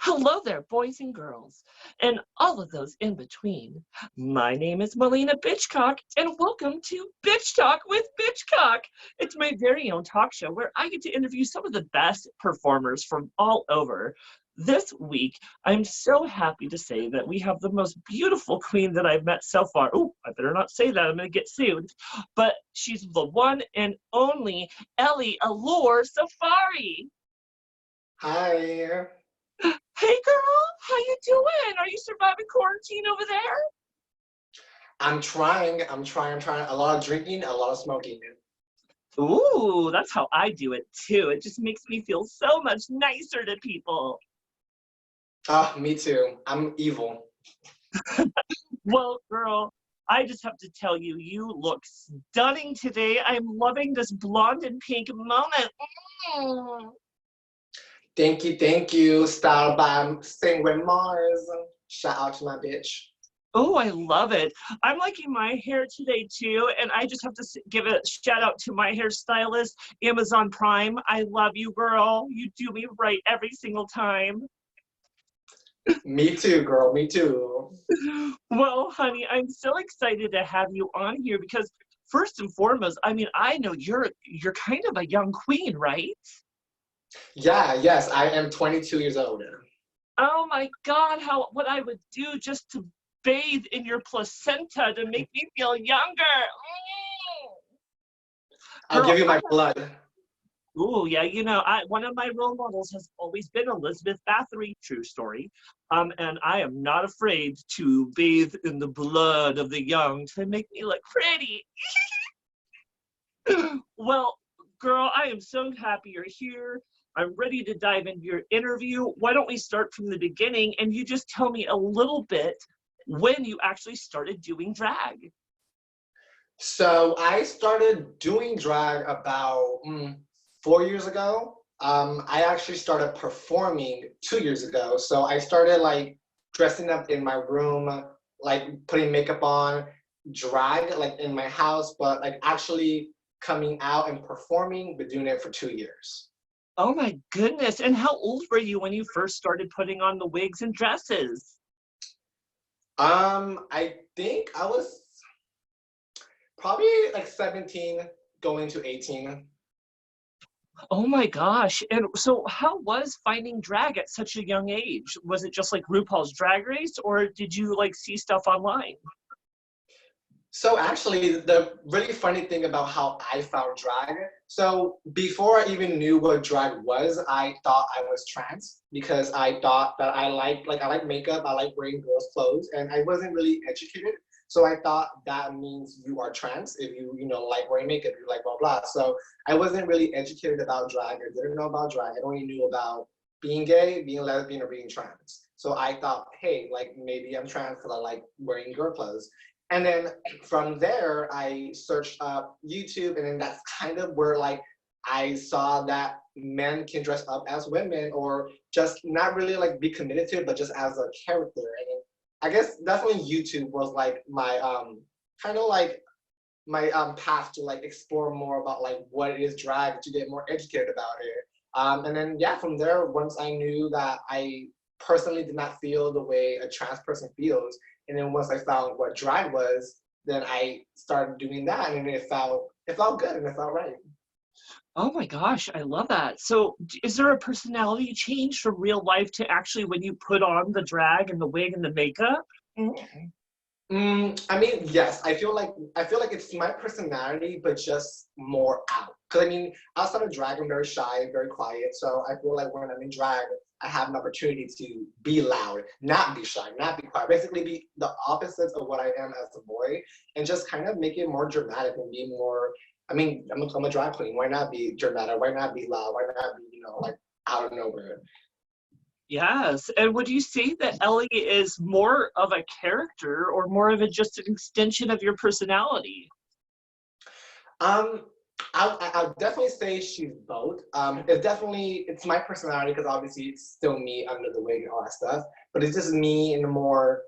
Hello there, boys and girls, and all of those in between. My name is Maliena Bitchcock, and welcome to Bitch Talk with Bitchcock. It's my very own talk show where I get to interview some of the best performers from all over. This week, I'm so happy to say that we have the most beautiful queen that I've met so far. Oh, I better not say that, I'm gonna get sued. But she's the one and only Ellie Allure Safari. Hi. Hey girl, how you doing? Are you surviving quarantine over there? I'm trying. A lot of drinking, a lot of smoking. Ooh, that's how I do it too. It just makes me feel so much nicer to people. Me too. I'm evil. Well, girl, I just have to tell you, you look stunning today. I'm loving this blonde and pink moment. Mm. Thank you. Style by Sing with Mars. Shout out to my bitch. Oh, I love it. I'm liking my hair today too, and I just have to give a shout out to my hairstylist, Amazon Prime. I love you, girl. You do me right every single time. Me too, girl. Me too. Well, honey, I'm so excited to have you on here because first and foremost, I mean, I know you're kind of a young queen, right? Yeah, yes, I am 22 years old. Oh my God, what I would do just to bathe in your placenta to make me feel younger. I'll give you my blood. Oh yeah, you know, one of my role models has always been Elizabeth Bathory, true story. And I am not afraid to bathe in the blood of the young to make me look pretty. Well, girl, I am so happy you're here. I'm ready to dive into your interview. Why don't we start from the beginning and you just tell me a little bit when you actually started doing drag? So I started doing drag about 4 years ago. I actually started performing 2 years ago. So I started like dressing up in my room, like putting makeup on, drag like in my house, but like actually coming out and performing, but doing it for 2 years. Oh my goodness. And how old were you when you first started putting on the wigs and dresses? I think I was probably like 17 going to 18. Oh my gosh. And so how was finding drag at such a young age? Was it just like RuPaul's Drag Race or did you like see stuff online? So actually, the really funny thing about how I found drag, so before I even knew what drag was, I thought I was trans because I thought that I like makeup, I like wearing girls' clothes, and I wasn't really educated. So I thought that means you are trans if you know like wearing makeup, you like blah blah. So I wasn't really educated about drag. I didn't know about drag. I only knew about being gay, being lesbian, or being trans. So I thought, hey, like maybe I'm trans because I like wearing girl clothes. And then from there, I searched up YouTube, and then that's kind of where like I saw that men can dress up as women, or just not really like be committed to it, but just as a character. And I guess that's when YouTube was like my kind of like my path to like explore more about like what it is drag, to get more educated about it. And then yeah, from there, once I knew that I personally did not feel the way a trans person feels, and then once I found what drag was, then I started doing that, and it felt good and it felt right. Oh my gosh, I love that. So is there a personality change from real life to actually when you put on the drag and the wig and the makeup? I mean, yes, I feel like it's my personality, but just more out. Cause I mean, outside of drag, I'm very shy, very quiet. So I feel like when I'm in drag, I have an opportunity to be loud, not be shy, not be quiet. Basically, be the opposites of what I am as a boy, and just kind of make it more dramatic and be more. I mean, I'm a drag queen. Why not be dramatic? Why not be loud? Why not be like out of nowhere? Yes. And would you say that Ellie is more of a character or more of just an extension of your personality? Um, I'll definitely say she's both. It's my personality because obviously it's still me under the wig and all that stuff, but it's just me in a more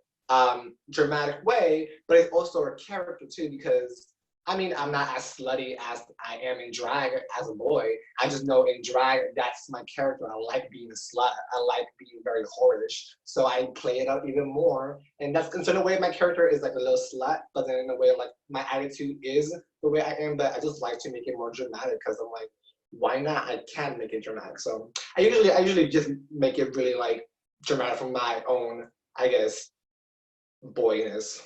dramatic way. But it's also a character too because I mean, I'm not as slutty as I am in drag as a boy. I just know in drag, that's my character. I like being a slut. I like being very whorish. So I play it up even more. And that's, and so in a way, my character is like a little slut, but then in a way, like my attitude is the way I am, but I just like to make it more dramatic because I'm like, why not? I can make it dramatic. So I usually just make it really like dramatic from my own, I guess, boyness.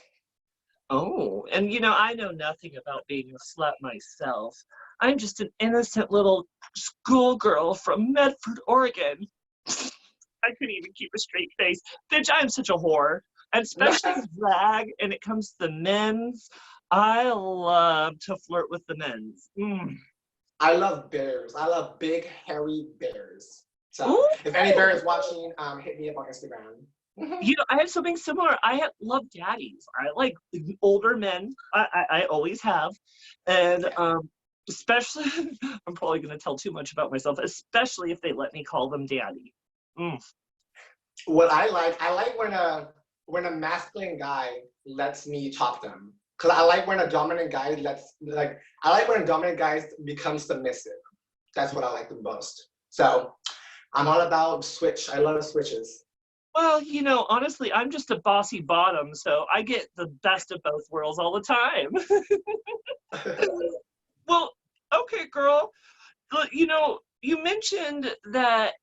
Oh, and I know nothing about being a slut myself. I'm just an innocent little schoolgirl from Medford, Oregon. I couldn't even keep a straight face. Bitch, I'm such a whore. And especially in drag, and it comes to the men's. I love to flirt with the men's. I love bears. I love big, hairy bears. So Ooh. if any bear is watching, hit me up on Instagram. I have something similar. Love daddies. I like older men. I always have. And especially, I'm probably going to tell too much about myself, especially if they let me call them daddy. What I like when a masculine guy lets me talk them. Cause I like when a dominant guy I like when a dominant guy becomes submissive. That's what I like the most. So I'm all about switch. I love switches. Well, honestly, I'm just a bossy bottom, so I get the best of both worlds all the time. Well, okay, girl. You mentioned that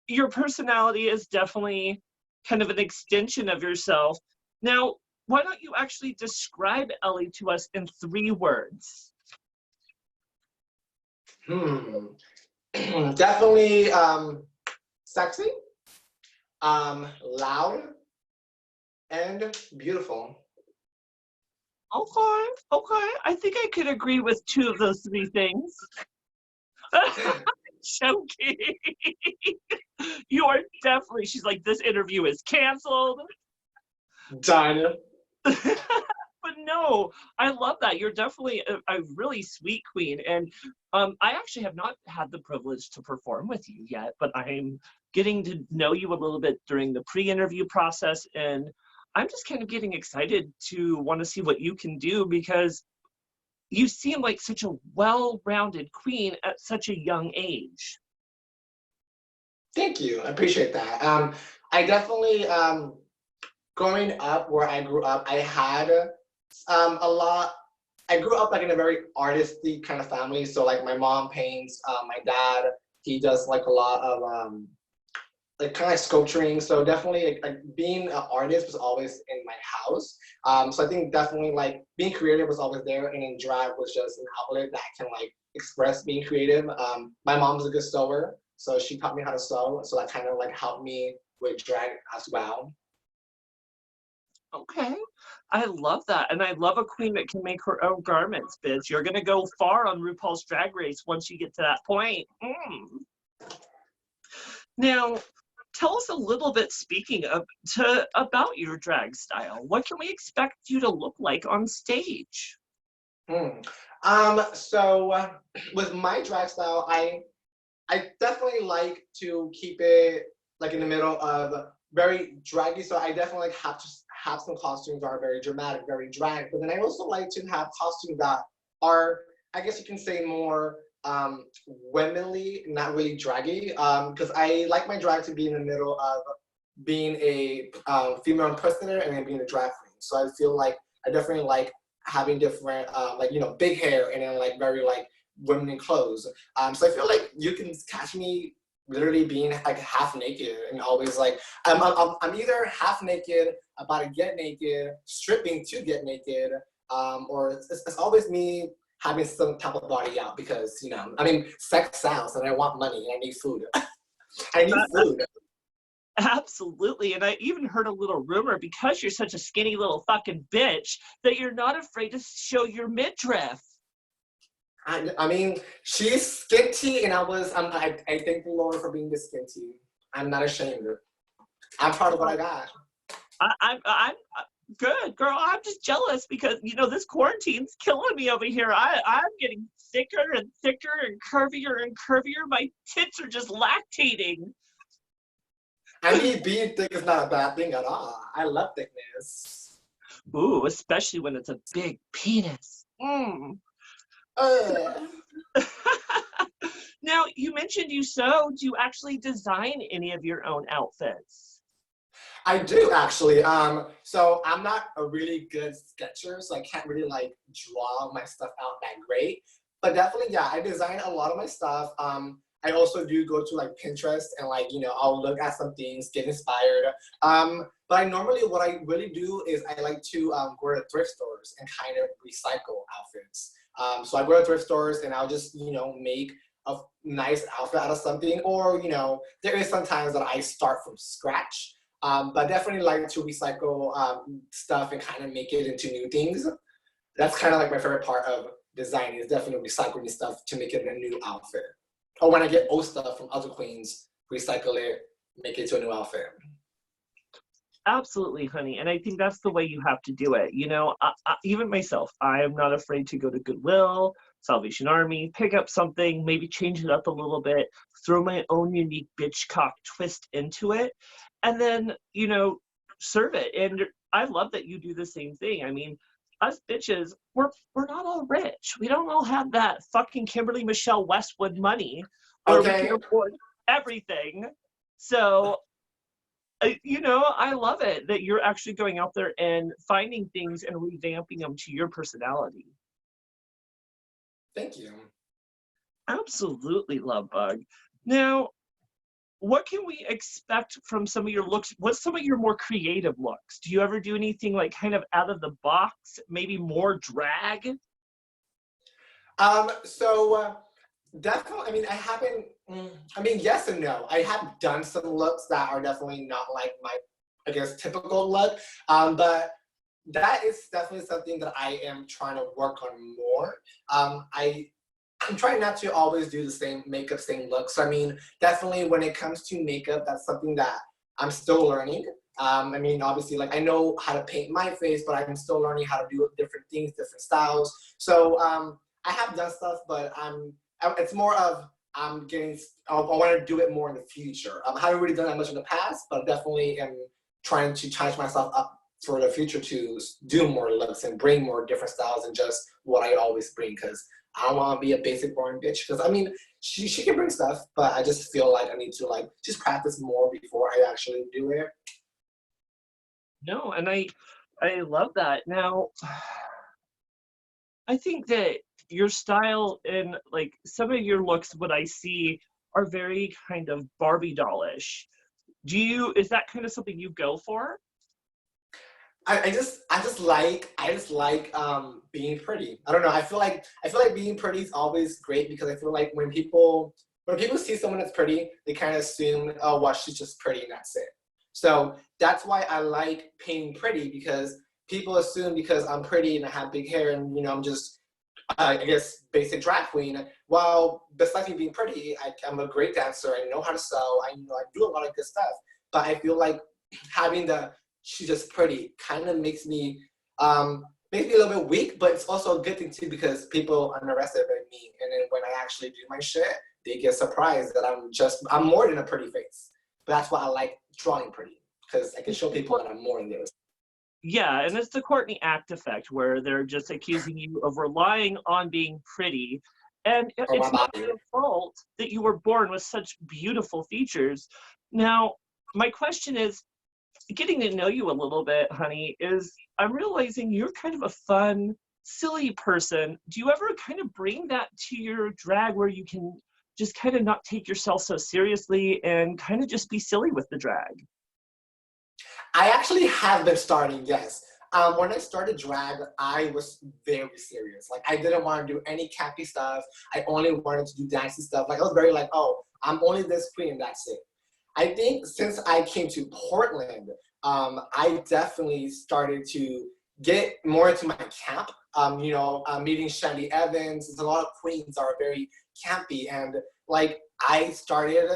your personality is definitely kind of an extension of yourself. Now, why don't you actually describe Ellie to us in 3 words? Definitely sexy, loud, and beautiful. Okay. I think I could agree with 2 of those 3 things. Joking. You are definitely, she's like, this interview is canceled. Done. But no, I love that. You're definitely a really sweet queen. And I actually have not had the privilege to perform with you yet, but I'm getting to know you a little bit during the pre-interview process. And I'm just kind of getting excited to want to see what you can do because you seem like such a well-rounded queen at such a young age. Thank you. I appreciate that. I definitely growing up where I grew up, I had a lot. I grew up like in a very artisty kind of family. So like my mom paints, my dad he does like a lot of like kind of like sculpturing. So definitely like being an artist was always in my house. So I think definitely like being creative was always there, and then drag was just an outlet that can like express being creative. My mom's a good sewer, so she taught me how to sew. So that kind of like helped me with drag as well. Okay. I love that. And I love a queen that can make her own garments, bitch. You're going to go far on RuPaul's Drag Race once you get to that point. Now, tell us a little bit, speaking of, about your drag style. What can we expect you to look like on stage? So with my drag style, I definitely like to keep it like in the middle of very draggy. So I definitely like have to have some costumes that are very dramatic, very drag. But then I also like to have costumes that are, I guess you can say, more womanly, not really draggy. Because I like my drag to be in the middle of being a female impersonator and then being a drag queen. So I feel like I definitely like having different like big hair and then like very like women clothes. So I feel like you can catch me literally being like half naked and always like I'm either half naked, about to get naked, stripping to get naked, or it's always me having some type of body out because I mean sex sells and I want money and I need food. I need food. Absolutely. And I even heard a little rumor, because you're such a skinny little fucking bitch, that you're not afraid to show your midriff. I mean, she's skinty, and I thank the Lord for being this skinty. I'm not ashamed of it. I'm proud of what I got. I'm good, girl. I'm just jealous because this quarantine's killing me over here. I'm getting thicker and thicker and curvier. My tits are just lactating. I mean, being thick is not a bad thing at all. I love thickness. Ooh, especially when it's a big penis. Mm. Uh, Now, you mentioned you sew. Do you actually design any of your own outfits? I do actually. So I'm not a really good sketcher, so I can't really like draw my stuff out that great. But definitely, yeah, I design a lot of my stuff. I also do go to like Pinterest and like, I'll look at some things, get inspired. But what I really do is I like to go to thrift stores and kind of recycle outfits. So I go to thrift stores and I'll just, make a nice outfit out of something, or, there is sometimes that I start from scratch. But definitely like to recycle stuff and kind of make it into new things. That's kind of like my favorite part of designing, is definitely recycling stuff to make it a new outfit. Or when I get old stuff from other queens, recycle it, make it to a new outfit. Absolutely, honey. And I think that's the way you have to do it. Even myself, I am not afraid to go to Goodwill, Salvation Army, pick up something, maybe change it up a little bit, throw my own unique bitchcock twist into it, and then, serve it. And I love that you do the same thing. I mean, us bitches, we're not all rich. We don't all have that fucking Kimberly Michelle Westwood money where we can Okay. afford everything. So I love it that you're actually going out there and finding things and revamping them to your personality. Thank you. Absolutely, love bug. Now, what can we expect from some of your looks? What's some of your more creative looks? Do you ever do anything like kind of out of the box, maybe more drag? So definitely, I mean, I haven't, I mean, yes and no. I have done some looks that are definitely not like my, I guess, typical look. But that is definitely something that I am trying to work on more. I'm trying not to always do the same makeup, same looks. I mean, definitely when it comes to makeup, that's something that I'm still learning. I mean, obviously, like I know how to paint my face, but I'm still learning how to do different things, different styles. So I have done stuff, but it's more of I'm getting. I want to do it more in the future. I haven't really done that much in the past, but definitely am trying to charge myself up for the future to do more looks and bring more different styles than just what I always bring. Because I don't want to be a basic boring bitch. Because I mean, she can bring stuff, but I just feel like I need to like just practice more before I actually do it. No, and I love that. Now, I think that your style and like some of your looks, what I see are very kind of Barbie dollish. Is that kind of something you go for? I just like being pretty. I don't know. I feel like being pretty is always great because I feel like when people see someone that's pretty, they kind of assume, oh, well, she's just pretty and that's it. So that's why I like being pretty, because people assume because I'm pretty and I have big hair and I'm just I guess basic drag queen. While besides me being pretty, I'm a great dancer. I know how to sew. I do a lot of good stuff. But I feel like having the she's just pretty kind of makes me a little bit weak, but it's also a good thing too because people underestimate me, and then when I actually do my shit, they get surprised that I'm more than a pretty face. But that's why I like drawing pretty, because I can show people that I'm more than this. Yeah, and it's the Courtney Act effect where they're just accusing you of relying on being pretty. And Or my it's not body. your fault that you were born with such beautiful features. Now, my question is, getting to know you a little bit, honey, is I'm realizing you're kind of a fun, silly person. Do you ever kind of bring that to your drag where you can just kind of not take yourself so seriously and kind of just be silly with the drag? I actually have been starting, yes. When I started drag, I was very serious. Like, I didn't want to do any campy stuff. I only wanted to do dancey stuff. Like, I was very like, oh, I'm only this queen and that's it. I think since I came to Portland, I definitely started to get more into my camp. Meeting Shandy Evans, there's a lot of queens that are very campy, and like I started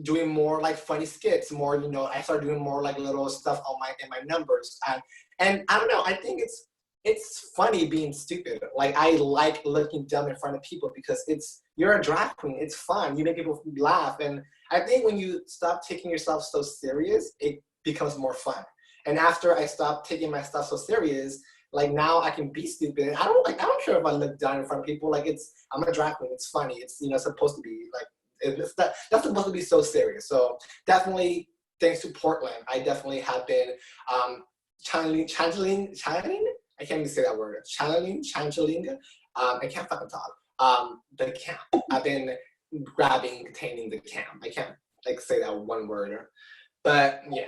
doing more like funny skits, more I started doing more like little stuff on my numbers, and I don't know. I think it's funny being stupid. Like I like looking dumb in front of people because you're a drag queen. It's fun. You make people laugh, and I think when you stop taking yourself so serious, it becomes more fun. And after I stopped taking my stuff so serious, Like now I can be stupid. I don't care if I look dumb in front of people. Like I'm a drag queen. It's funny. It's supposed to be like that's supposed to be so serious. So definitely thanks to Portland, I definitely have been channeling. I can't even say that word. Channeling. I can't fucking talk. The camp. I've been grabbing, containing the camp. I can't like say that one word, but yeah.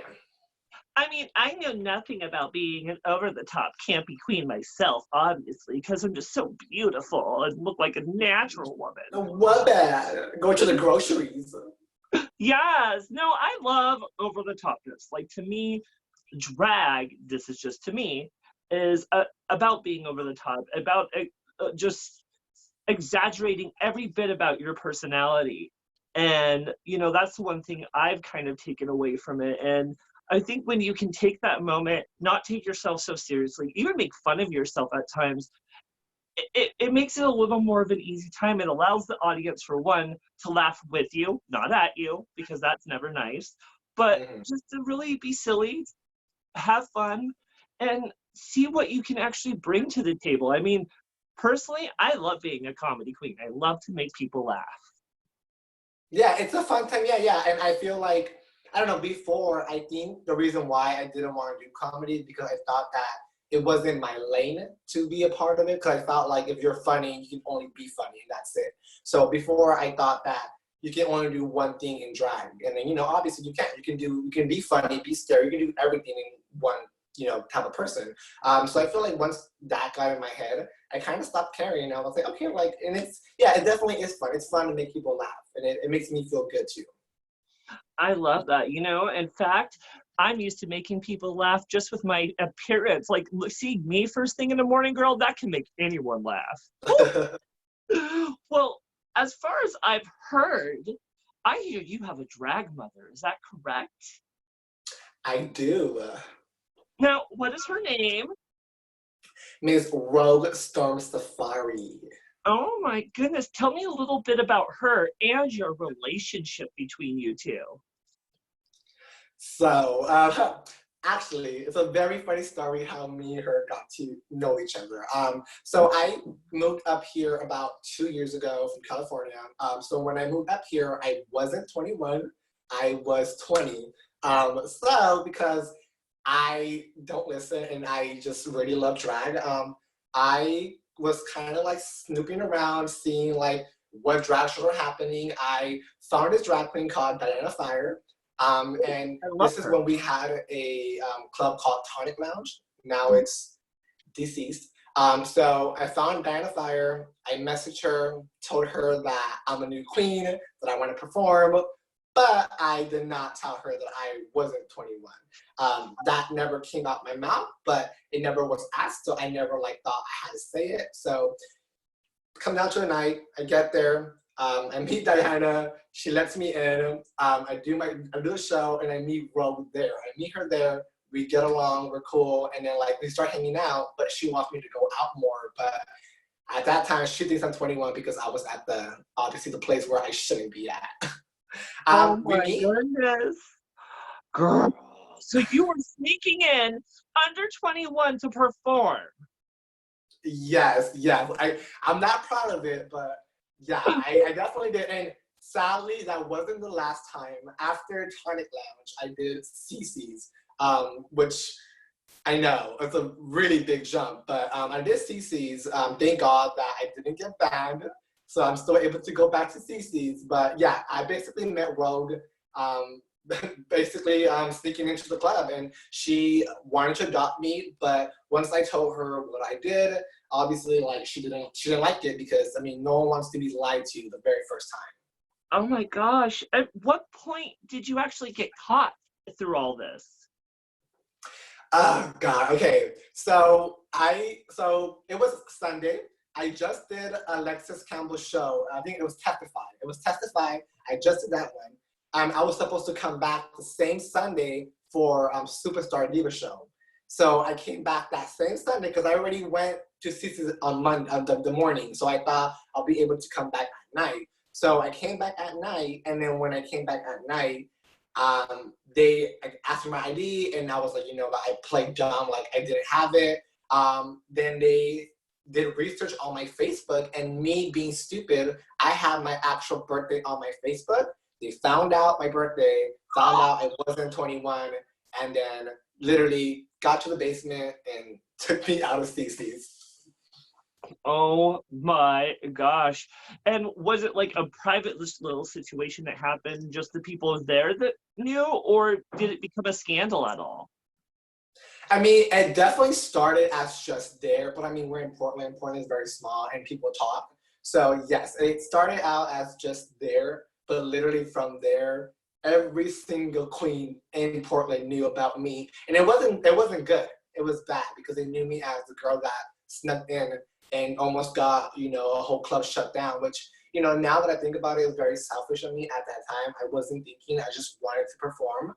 I mean, I know nothing about being an over-the-top campy queen myself, obviously, because I'm just so beautiful and look like a natural woman. What bad? Go to the groceries. Yes, no, I love over-the-topness. Like, to me, drag, this is just to me, is about being over the top, about just exaggerating every bit about your personality. And, that's the one thing I've kind of taken away from it. And I think when you can take that moment, not take yourself so seriously, even make fun of yourself at times, it makes it a little more of an easy time. It allows the audience, for one, to laugh with you, not at you, because that's never nice, but just to really be silly, have fun, and see what you can actually bring to the table. I mean, personally, I love being a comedy queen. I love to make people laugh. Yeah, it's a fun time. Yeah. And I feel like, I don't know, before, I think the reason why I didn't want to do comedy is because I thought that it wasn't my lane to be a part of it. Because I felt like if you're funny, you can only be funny and that's it. So before I thought that you can only do one thing in drag. And then, obviously you can't. You can be funny, be scary. You can do everything in one, type of person. So I feel like once that got in my head, I kind of stopped caring. I was like, okay, like, and it definitely is fun. It's fun to make people laugh. And it makes me feel good too. I love that. In fact, I'm used to making people laugh just with my appearance. Like, see me first thing in the morning, girl, that can make anyone laugh. Well, as far as I've heard, I hear you have a drag mother. Is that correct? I do. Now, what is her name? Miss Rogue Storm Safari. Oh my goodness. Tell me a little bit about her and your relationship between you two. So, actually, it's a very funny story how me and her got to know each other. So I moved up here about 2 years ago from California. So when I moved up here, I wasn't 21, I was 20. So because I don't listen and I just really love drag, I was kind of like snooping around, seeing like what drag shows were happening. I found this drag queen called Diana Fire. And I love this is her. when we had a club called Tonic Lounge. Now it's deceased. So I found Diana Fire. I messaged her, told her that I'm a new queen, that I want to perform, but I did not tell her that I wasn't 21. That never came out my mouth, but it never was asked, so I never thought I had to say it. So come down to the night, I get there, I meet Diana, she lets me in, I do the show, and I meet Rogue there. I meet her there, we get along, we're cool, and then we start hanging out, but she wants me to go out more, but at that time, she thinks I'm 21 because I was at obviously the place where I shouldn't be at. Oh We my meet. goodness. Girl. So you were sneaking in under 21 to perform. Yes. I'm not proud of it, but yeah, I definitely did. And sadly, that wasn't the last time. After Tonic Lounge, I did CC's, which I know it's a really big jump, but I did CC's. Thank God that I didn't get banned, so I'm still able to go back to CC's. But yeah, I basically met Rogue, basically sneaking into the club, and she wanted to adopt me. But once I told her what I did, obviously she didn't like it because no one wants to be lied to the very first time. Oh my gosh. At what point did you actually get caught through all this? Oh God. Okay. So it was Sunday. I just did Alexis Campbell's show. I think it was Testify. I just did that one. I was supposed to come back the same Sunday for Superstar Diva show. So I came back that same Sunday because I already went to CC's on Monday, the morning. So I thought I'll be able to come back at night. So I came back at night, and then when I came back at night, they asked for my ID, and I was like, I played dumb, I didn't have it. Then they did research on my Facebook, and me being stupid, I had my actual birthday on my Facebook. They found out my birthday, found out I wasn't 21, and then literally got to the basement and took me out of CC's. Oh my gosh. And was it like a private little situation that happened, just the people there that knew, or did it become a scandal at all? I mean, it definitely started as just there, but I mean, we're in Portland. Portland is very small and people talk. So yes, it started out as just there, but literally from there, every single queen in Portland knew about me. And it wasn't good. It was bad because they knew me as the girl that snuck in and almost got, a whole club shut down, which, now that I think about it, it was very selfish of me at that time. I wasn't thinking, I just wanted to perform.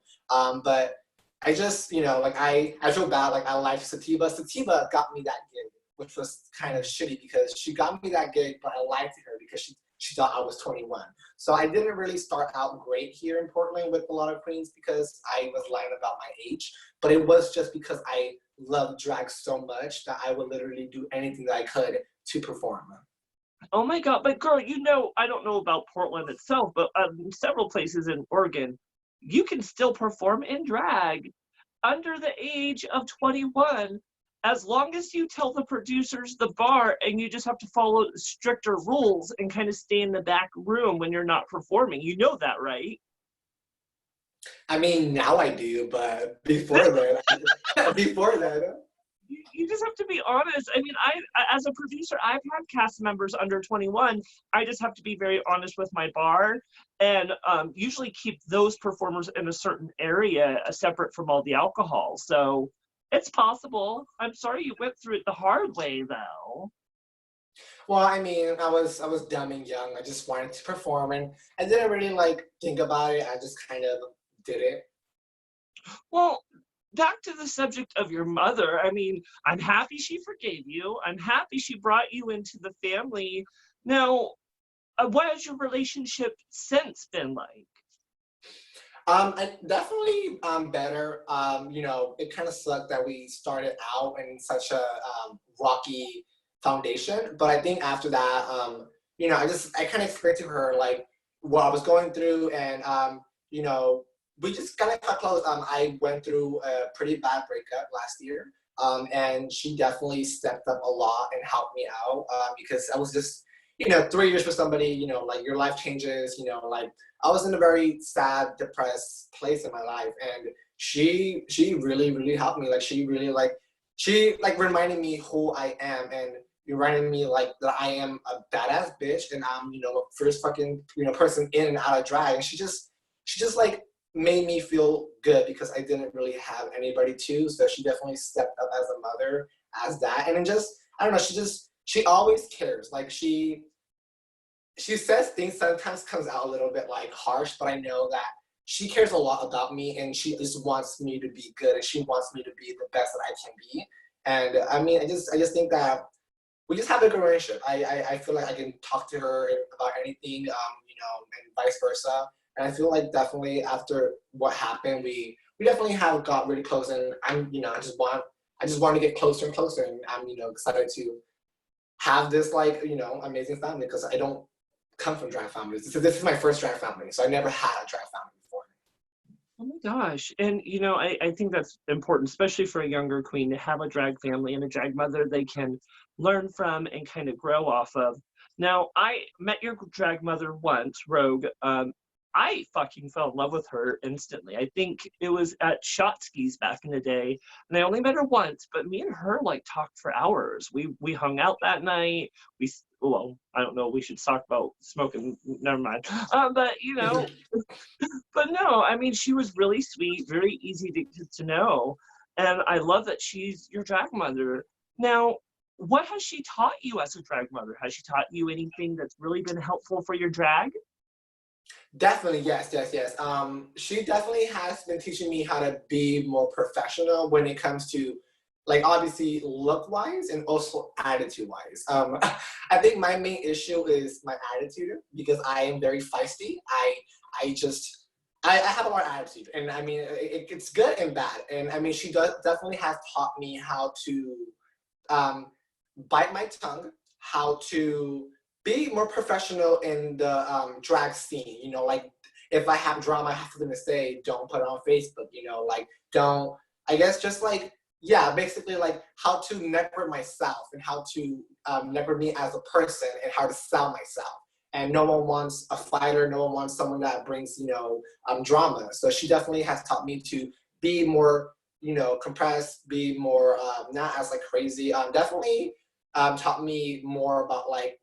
But I just, like I feel bad. Like I like Sativa. Sativa got me that gig, which was kind of shitty because she got me that gig, but I lied to her because she thought I was 21. So I didn't really start out great here in Portland with a lot of queens because I was lying about my age. But it was just because I love drag so much that I would literally do anything that I could to perform. Oh my God, but girl, I don't know about Portland itself, but several places in Oregon, you can still perform in drag under the age of 21, as long as you tell the producers the bar, and you just have to follow stricter rules and kind of stay in the back room when you're not performing. You know that, right? I mean, now I do, but before then, before then. You just have to be honest. I mean, as a producer, I've had cast members under 21. I just have to be very honest with my bar, and usually keep those performers in a certain area separate from all the alcohol. So it's possible. I'm sorry you went through it the hard way, though. Well, I mean, I was dumb and young. I just wanted to perform, and I didn't really think about it. I just kind of did it. Well, back to the subject of your mother. I mean, I'm happy she forgave you. I'm happy she brought you into the family. Now, what has your relationship since been like? Definitely definitely better. It kind of sucked that we started out in such a rocky foundation, but I think after that, I kind of explained to her like what I was going through, and you know, we just kind of cut close. I went through a pretty bad breakup last year, and she definitely stepped up a lot and helped me out because I was just 3 years for somebody, like your life changes, like I was in a very sad, depressed place in my life, and she really really helped me. Like she reminded me who I am, and reminded me like that I am a badass bitch, and I'm first fucking person in and out of drag, and she just like made me feel good because I didn't really have anybody to. So she definitely stepped up as a mother, as that, and then just I don't know. She always cares. Like she says things sometimes comes out a little bit like harsh, but I know that she cares a lot about me and she just wants me to be good and she wants me to be the best that I can be. And I mean, I just think that we just have a good relationship. I feel like I can talk to her about anything, and vice versa. And I feel like definitely after what happened, we definitely have got really close. And I just want to get closer and closer. And I'm excited to have this amazing family because I don't come from drag families. This is my first drag family, so I never had a drag family before. Oh my gosh. And I think that's important, especially for a younger queen, to have a drag family and a drag mother they can learn from and kind of grow off of. Now, I met your drag mother once, Rogue. I fucking fell in love with her instantly. I think it was at Shotski's back in the day, and I only met her once, but me and her like talked for hours. We hung out that night. Well, I don't know. We should talk about smoking. Never mind. But but no, I mean, she was really sweet, very easy to get to know. And I love that she's your drag mother. Now, what has she taught you as a drag mother? Has she taught you anything that's really been helpful for your drag? Definitely, yes, yes, yes. She definitely has been teaching me how to be more professional when it comes to, like, obviously look wise and also attitude wise. I think my main issue is my attitude because I am very feisty. I just I have a lot of attitude, and I mean it's good and bad. And I mean she does definitely has taught me how to bite my tongue, how to be more professional in the drag scene. You know, like if I have drama, I have something to say, don't put it on Facebook. You know, like don't. I guess just like yeah, basically like how to network myself and how to network me as a person and how to sell myself. And no one wants a fighter. No one wants someone that brings drama. So she definitely has taught me to be more compressed, be more not as like crazy. Definitely taught me more about like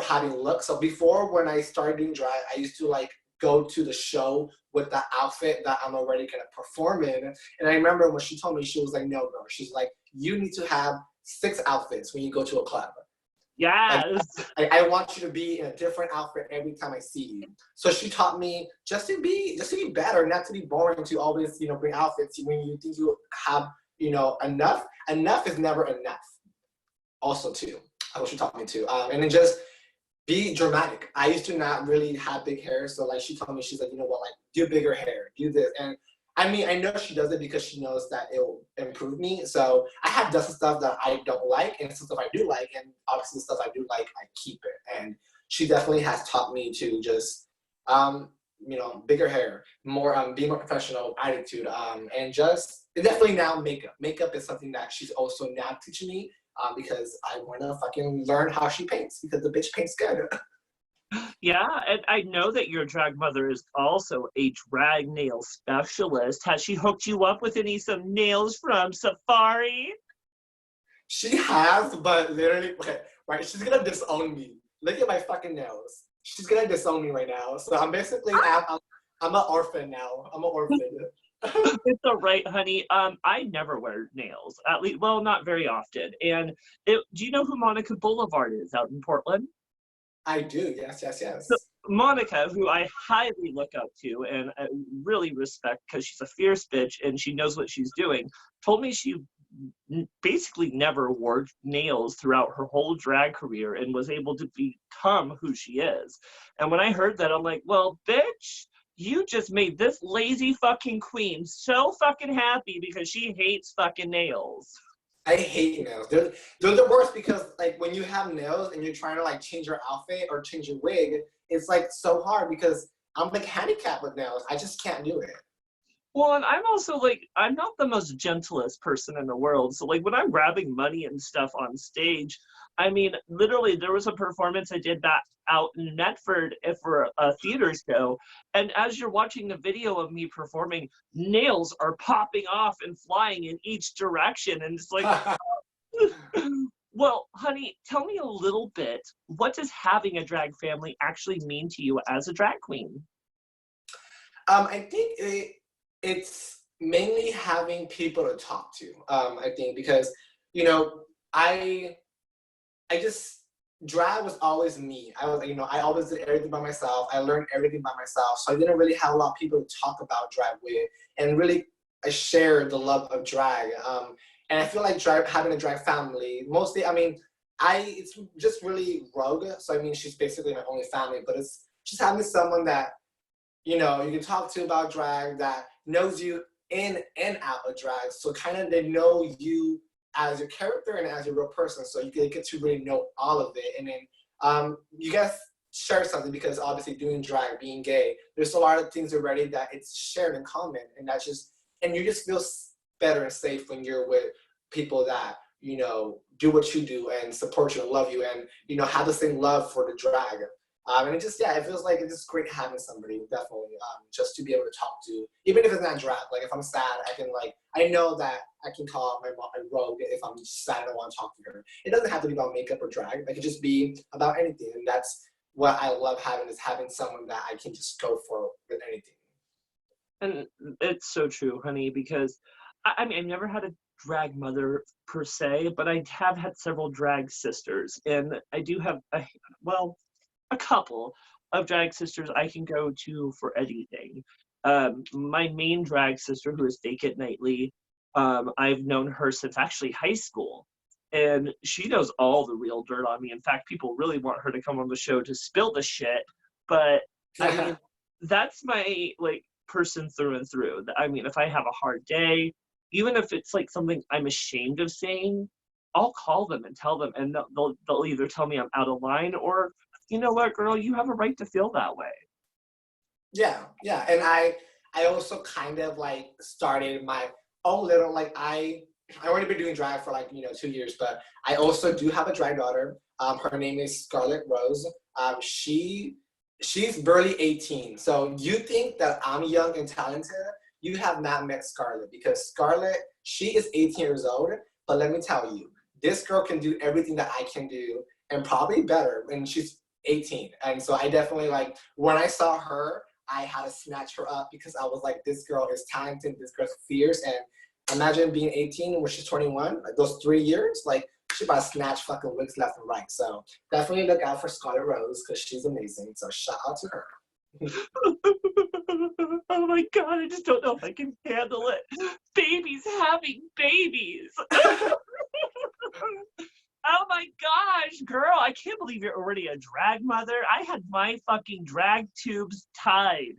how to look. So before when I started doing drag, I used to like go to the show with the outfit that I'm already gonna perform in. And I remember when she told me, she was like, no, girl. She's like, you need to have 6 outfits when you go to a club. Like, Yes. I want you to be in a different outfit every time I see you. So she taught me just to be better, not to be boring, to always, bring outfits when you think you have, enough. Enough is never enough. Also, too, what she taught me too. And then just be dramatic. I used to not really have big hair, so like she told me, she's like, you know what, like do bigger hair, do this, and I mean, I know she does it because she knows that it will improve me. So I have done some stuff that I don't like and some stuff I do like, and obviously the stuff I do like, I keep it. And she definitely has taught me to just, bigger hair, more, be more professional attitude, and just and definitely now makeup. Makeup is something that she's also now teaching me, because I want to fucking learn how she paints because the bitch paints good. Yeah, and I know that your drag mother is also a drag nail specialist. Has she hooked you up with some nails from Safari? She has, but literally, okay, right? She's gonna disown me. Look at my fucking nails. She's gonna disown me right now. So I'm basically, I'm an orphan now. I'm an orphan. It's all right, honey. I never wear nails. At least, well, not very often. And do you know who Monica Boulevard is out in Portland? I do. Yes, yes, So yes. Monica, who I highly look up to and I really respect because she's a fierce bitch and she knows what she's doing, told me she basically never wore nails throughout her whole drag career and was able to become who she is. And when I heard that, I'm like, well, bitch, you just made this lazy fucking queen so fucking happy because she hates fucking nails. I hate nails. They're the worst because like when you have nails and you're trying to like change your outfit or change your wig, it's like so hard because I'm like handicapped with nails. I just can't do it. Well, and I'm also like, I'm not the most gentlest person in the world. So, like, when I'm grabbing money and stuff on stage, I mean, literally, there was a performance I did that out in Medford for a theater show. And as you're watching the video of me performing, nails are popping off and flying in each direction. And it's like, well, honey, tell me a little bit. What does having a drag family actually mean to you as a drag queen? I think it's mainly having people to talk to. I think because you know I I just drag was always me. I was I always did everything by myself. I learned everything by myself, so I didn't really have a lot of people to talk about drag with, and really I shared the love of drag. And I feel like having a drag family, mostly, I mean, it's just really Rogue. So I mean, she's basically my only family, but it's just having someone that you can talk to about drag that knows you in and out of drag. So kind of they know you as your character and as your real person. So you get to really know all of it. And then you guys share something because obviously doing drag, being gay, there's a lot of things already that it's shared in common. And and you just feel better and safe when you're with people that, do what you do and support you and love you and, have the same love for the drag. And it feels like it's just great having somebody, definitely, just to be able to talk to, even if it's not drag. Like if I'm sad, I know that I can call out my mom, my Rogue, if I'm sad and I want to talk to her. It doesn't have to be about makeup or drag. It could just be about anything. And that's what I love having, is having someone that I can just go for with anything. And it's so true, honey, because I mean, I've never had a drag mother per se, but I have had several drag sisters. And I do have, a couple of drag sisters I can go to for anything. My main drag sister, who is Fake It Nightly, I've known her since actually high school. And she knows all the real dirt on me. In fact, people really want her to come on the show to spill the shit. But I mean, that's my like person through and through. I mean, if I have a hard day, even if it's like something I'm ashamed of saying, I'll call them and tell them, and they'll either tell me I'm out of line, or, you know what, girl, you have a right to feel that way. Yeah, yeah. And I also kind of like started my own little like I already been doing drag for like 2 years, but I also do have a drag daughter. Her name is Scarlett Rose. She's barely 18. So you think that I'm young and talented? You have not met Scarlett, because Scarlett, she is 18 years old. But let me tell you, this girl can do everything that I can do and probably better. And she's 18. And so I definitely like when I saw her, I had to snatch her up because I was like, this girl is talented, this girl's fierce. And imagine being 18 when she's 21, like those 3 years, like she about to snatch fucking wigs left and right. So definitely look out for Scarlett Rose because she's amazing. So shout out to her. Oh my God, I just don't know if I can handle it. Babies having babies. Oh my gosh, girl, I can't believe you're already a drag mother. I had my fucking drag tubes tied.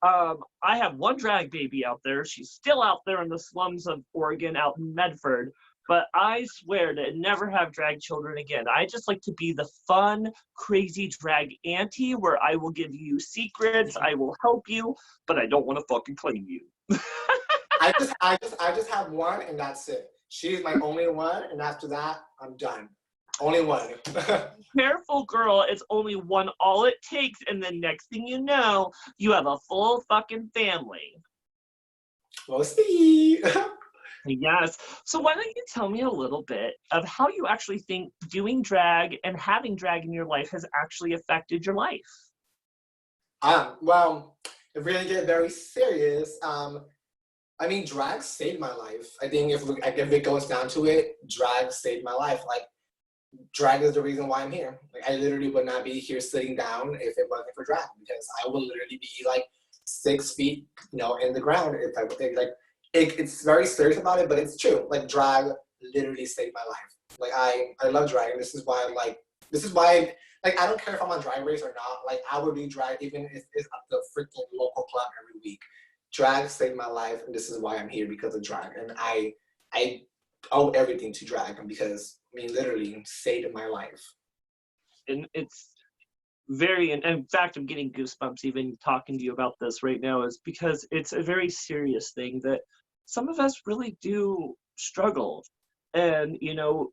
I have one drag baby out there. She's still out there in the slums of Oregon, out in Medford. But I swear to never have drag children again. I just like to be the fun, crazy drag auntie where I will give you secrets, I will help you, but I don't want to fucking claim you. I just have one and that's it. She's my only one, and after that, I'm done. Only one. Careful, girl. It's only one all it takes, and the next thing you know, you have a full fucking family. We'll see. Yes. So why don't you tell me a little bit of how you actually think doing drag and having drag in your life has actually affected your life? Well, if we're gonna get very serious, I mean, drag saved my life. I think if it goes down to it, drag saved my life. Like, drag is the reason why I'm here. Like, I literally would not be here sitting down if it wasn't for drag, because I would literally be like 6 feet, in the ground if I would think like it's very serious about it, but it's true. Like, drag literally saved my life. Like, I love drag, and this is why like I don't care if I'm on Drag Race or not. Like, I would be drag even if it's at the freaking local club every week. Drag saved my life, and this is why I'm here, because of drag. And I owe everything to drag, and because I mean literally saved my life. And it's very, and in fact, I'm getting goosebumps even talking to you about this right now, is because it's a very serious thing that some of us really do struggle. And,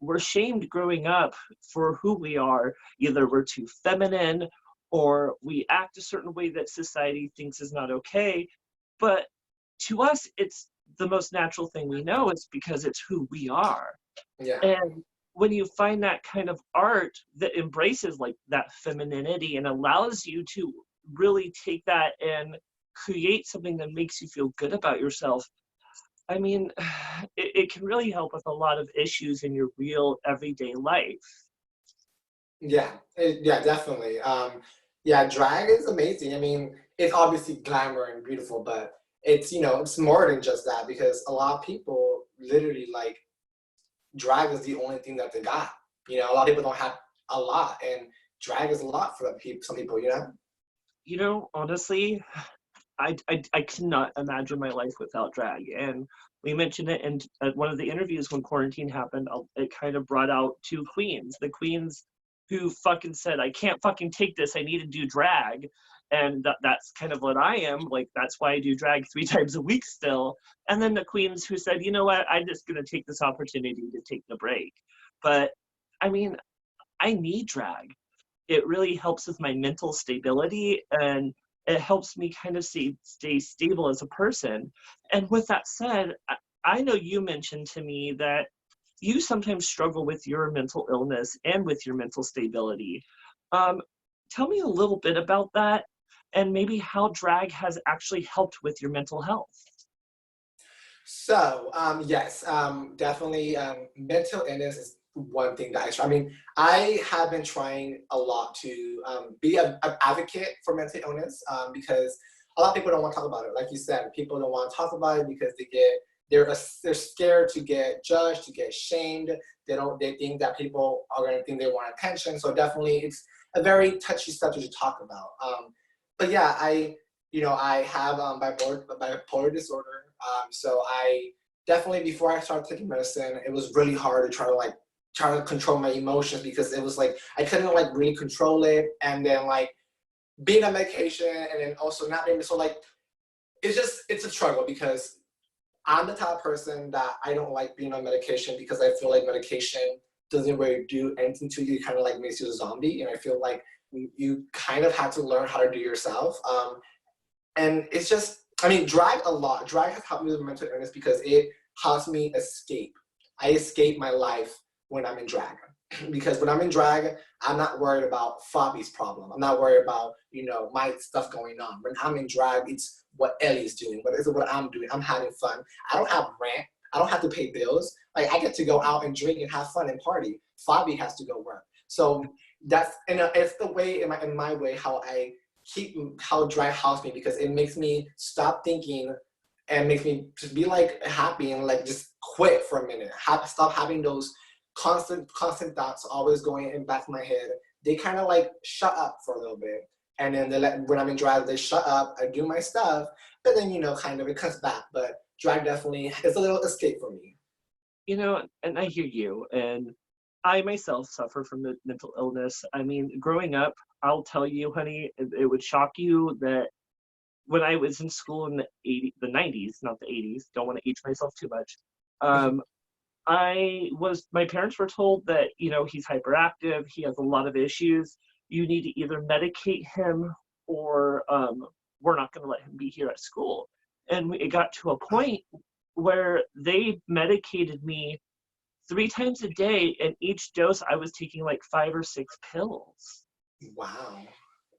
we're shamed growing up for who we are. Either we're too feminine or we act a certain way that society thinks is not okay. But to us, it's the most natural thing we know. It's because it's who we are. Yeah. And when you find that kind of art that embraces like that femininity and allows you to really take that and create something that makes you feel good about yourself, I mean, it can really help with a lot of issues in your real everyday life. Yeah, yeah, definitely. Yeah, drag is amazing. I mean, it's obviously glamour and beautiful, but it's more than just that, because a lot of people literally like drag is the only thing that they got. A lot of people don't have a lot, and drag is a lot for some people. Honestly, I cannot imagine my life without drag. And we mentioned it in one of the interviews when quarantine happened. It kind of brought out two queens, the queens who fucking said, I can't fucking take this, I need to do drag. And that's kind of what I am. Like, that's why I do drag 3 times a week still. And then the queens who said, you know what, I'm just going to take this opportunity to take the break. But I mean, I need drag. It really helps with my mental stability, and it helps me kind of stay stable as a person. And with that said, I know you mentioned to me that you sometimes struggle with your mental illness and with your mental stability. Um, Tell me a little bit about that, and maybe how drag has actually helped with your mental health. So, yes, definitely, mental illness is one thing that I mean, I have been trying a lot to be an advocate for mental illness, because a lot of people don't want to talk about it. Like you said, people don't want to talk about it because they're scared to get judged, to get shamed. They think that people are going to think they want attention. So definitely, it's a very touchy subject to talk about. But yeah, I have bipolar disorder. So I definitely, before I started taking medicine, it was really hard to try to like trying to control my emotions because it was like I couldn't like really control it, and then like being on medication and then also not being so like it's a struggle because I'm the type of person that I don't like being on medication because I feel like medication doesn't really do anything to you. It kind of like makes you a zombie, and I feel like you kind of have to learn how to do yourself. And it's just, I mean, drag a lot. Drag has helped me with mental illness because it helps me escape. I escape my life when I'm in drag. Because when I'm in drag, I'm not worried about Fabi's problem. I'm not worried about, you know, my stuff going on. When I'm in drag, it's what Ellie's doing. What is it what I'm doing? I'm having fun. I don't have rent. I don't have to pay bills. Like I get to go out and drink and have fun and party. Fabi has to go work. So that's, and it's the way in my way how I keep how drag helps me because it makes me stop thinking and makes me just be like happy and like just quit for a minute. Stop having those constant thoughts always going in back of my head. They kind of like shut up for a little bit, and then when I'm in drag, they shut up. I do my stuff, but then you know, kind of it comes back. But drag definitely is a little escape for me. You know, and I hear you. And I myself suffer from mental illness. I mean, growing up, I'll tell you, honey, it would shock you that when I was in school in the 90s, not the 80s, don't want to age myself too much. Um, my parents were told that, you know, he's hyperactive, he has a lot of issues. You need to either medicate him or we're not going to let him be here at school. And it got to a point where they medicated me 3 times a day, and each dose I was taking like 5 or 6 pills. Wow.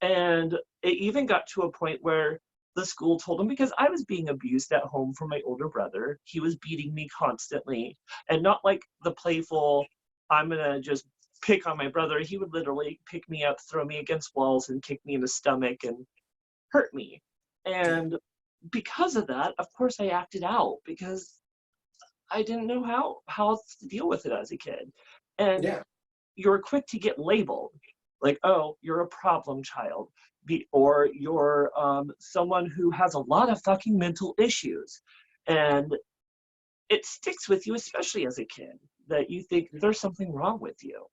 And it even got to a point where the school told him, because I was being abused at home from my older brother, he was beating me constantly, and not like the playful, I'm gonna just pick on my brother. He would literally pick me up, throw me against walls, and kick me in the stomach and hurt me. And because of that, of course, I acted out because I didn't know how else to deal with it as a kid. And Yeah. you're quick to get labeled like, oh, you're a problem child, or you're someone who has a lot of fucking mental issues. And it sticks with you, especially as a kid, that you think there's something wrong with you.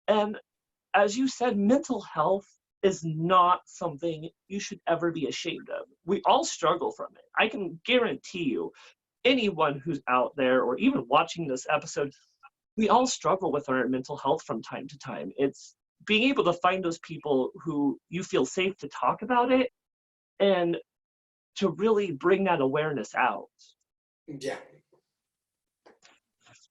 And as you said, mental health is not something you should ever be ashamed of. We all struggle from it. I can guarantee you, anyone who's out there or even watching this episode, we all struggle with our mental health from time to time. It's being able to find those people who you feel safe to talk about it and to really bring that awareness out. Yeah.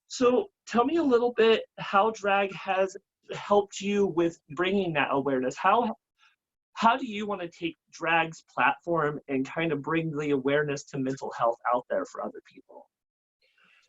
So tell me a little bit how drag has helped you with bringing that awareness. How do you want to take drag's platform and kind of bring the awareness to mental health out there for other people?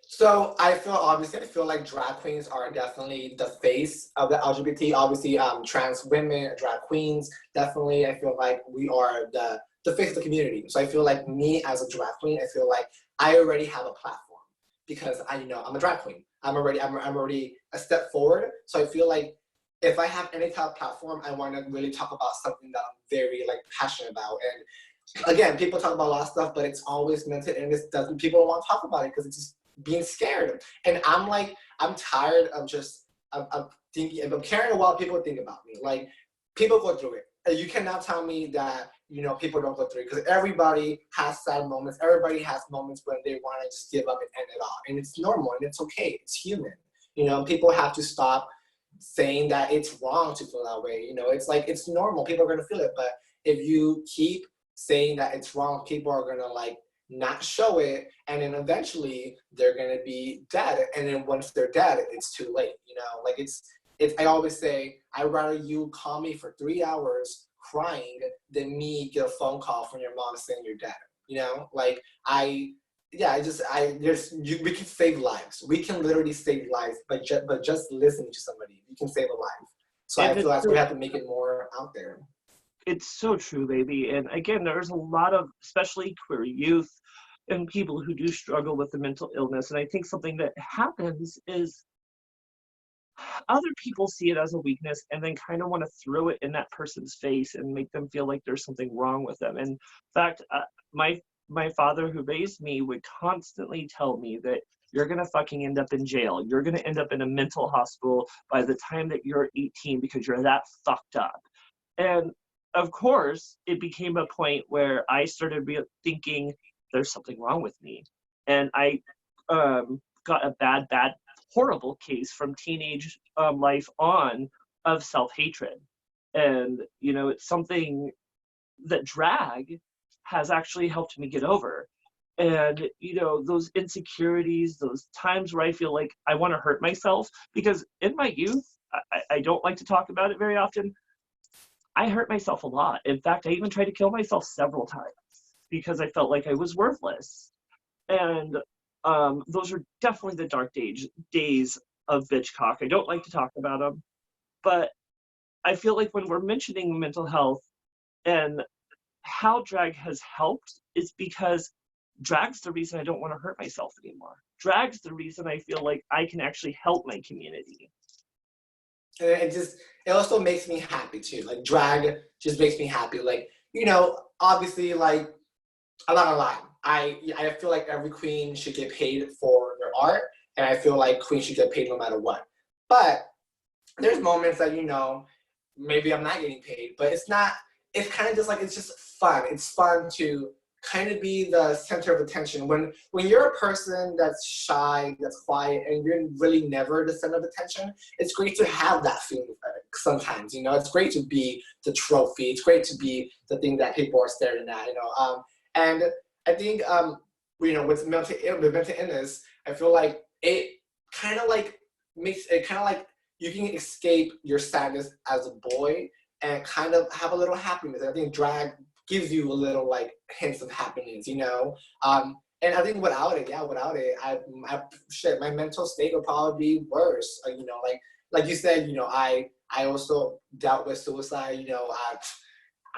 So I feel obviously I feel like drag queens are definitely the face of the LGBT. Obviously, trans women, drag queens. Definitely, I feel like we are the face of the community. So I feel like me as a drag queen, I feel like I already have a platform because I know I'm a drag queen. I'm already a step forward. So I feel like if I have any type of platform, I want to really talk about something that I'm very like passionate about. And again, people talk about a lot of stuff, but it's always mental illness. Doesn't people don't want to talk about it because it's just being scared. And I'm like, I'm tired of just, I'm thinking, I'm caring what people think about me. Like, people go through it. And you cannot tell me that, you know, people don't go through it because everybody has sad moments. Everybody has moments when they want to just give up and end it all. And it's normal and it's okay. It's human. You know, people have to stop saying that it's wrong to feel that way. You know, it's like, it's normal. People are going to feel it. But if you keep saying that it's wrong, people are going to like, not show it, and then eventually they're gonna be dead. And then once they're dead, it's too late. You know, like it's. I always say, I'd rather you call me for 3 hours crying than me get a phone call from your mom saying you're dead. You know, like we can save lives. We can literally save lives, but just listening to somebody, you can save a life. So I And feel it's that's so, we have to make it more out there. it's so true, baby. And again, there's a lot of, especially queer youth and people who do struggle with the mental illness. And I think something that happens is other people see it as a weakness and then kind of want to throw it in that person's face and make them feel like there's something wrong with them. And in fact, my my father who raised me would constantly tell me that you're going to fucking end up in jail. You're going to end up in a mental hospital by the time that you're 18 because you're that fucked up. And of course, it became a point where I started thinking there's something wrong with me. And I got a bad, horrible case from teenage life on of self-hatred. And, you know, it's something that drag has actually helped me get over. And, you know, those insecurities, those times where I feel like I want to hurt myself, because in my youth, I don't like to talk about it very often. I hurt myself a lot. In fact, I even tried to kill myself several times because I felt like I was worthless. And those are definitely the dark days of Bitchcock. I don't like to talk about them, but I feel like when we're mentioning mental health and how drag has helped, is because drag's the reason I don't want to hurt myself anymore. Drag's the reason I feel like I can actually help my community. And it also makes me happy too. Like drag just makes me happy. Like, you know, obviously, like, I'm not gonna lie. I feel like every queen should get paid for their art, and I feel like queens should get paid no matter what. But there's moments that, you know, maybe I'm not getting paid, but it's not. It's kind of just like, it's just fun. It's fun to kind of be the center of attention. When you're a person that's shy, that's quiet, and you're really never the center of attention, it's great to have that feeling sometimes. You know, it's great to be the trophy. It's great to be the thing that people are staring at. You know, and I think you know, with mental illness, I feel like it kind of like makes it kind of like you can escape your sadness as a boy and kind of have a little happiness. I think drag gives you a little like hints of happiness, you know. And I think without it, shit, my mental state would probably be worse. You know, like you said, you know, I also dealt with suicide. You know,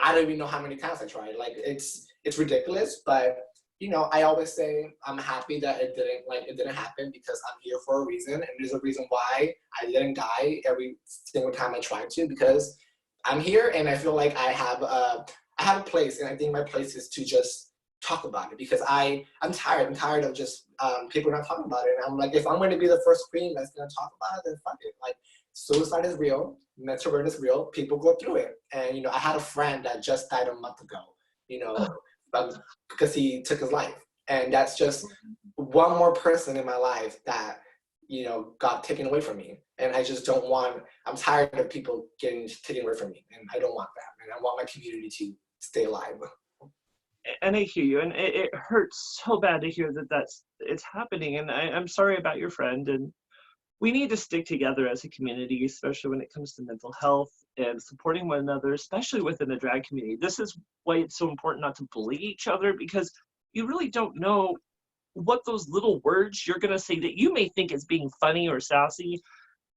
I don't even know how many times I tried. Like it's ridiculous, but you know, I always say I'm happy that it didn't happen, because I'm here for a reason, and there's a reason why I didn't die every single time I tried to, because I'm here and I feel like I have a place, and I think my place is to just talk about it, because I'm tired. I'm tired of just people not talking about it. And I'm like, if I'm going to be the first queen that's going to talk about it, then fuck it. Like, suicide is real, mental illness is real. People go through it, and you know, I had a friend that just died a month ago. You know, because he took his life, and that's just one more person in my life that, you know, got taken away from me. And I just don't want, I'm tired of people getting taken away from me, and I don't want that. And I want my community to stay alive. And I hear you, and it hurts so bad to hear that it's happening. And I'm sorry about your friend. And we need to stick together as a community, especially when it comes to mental health and supporting one another, especially within the drag community. This is why it's so important not to bully each other, because you really don't know what those little words you're going to say that you may think is being funny or sassy.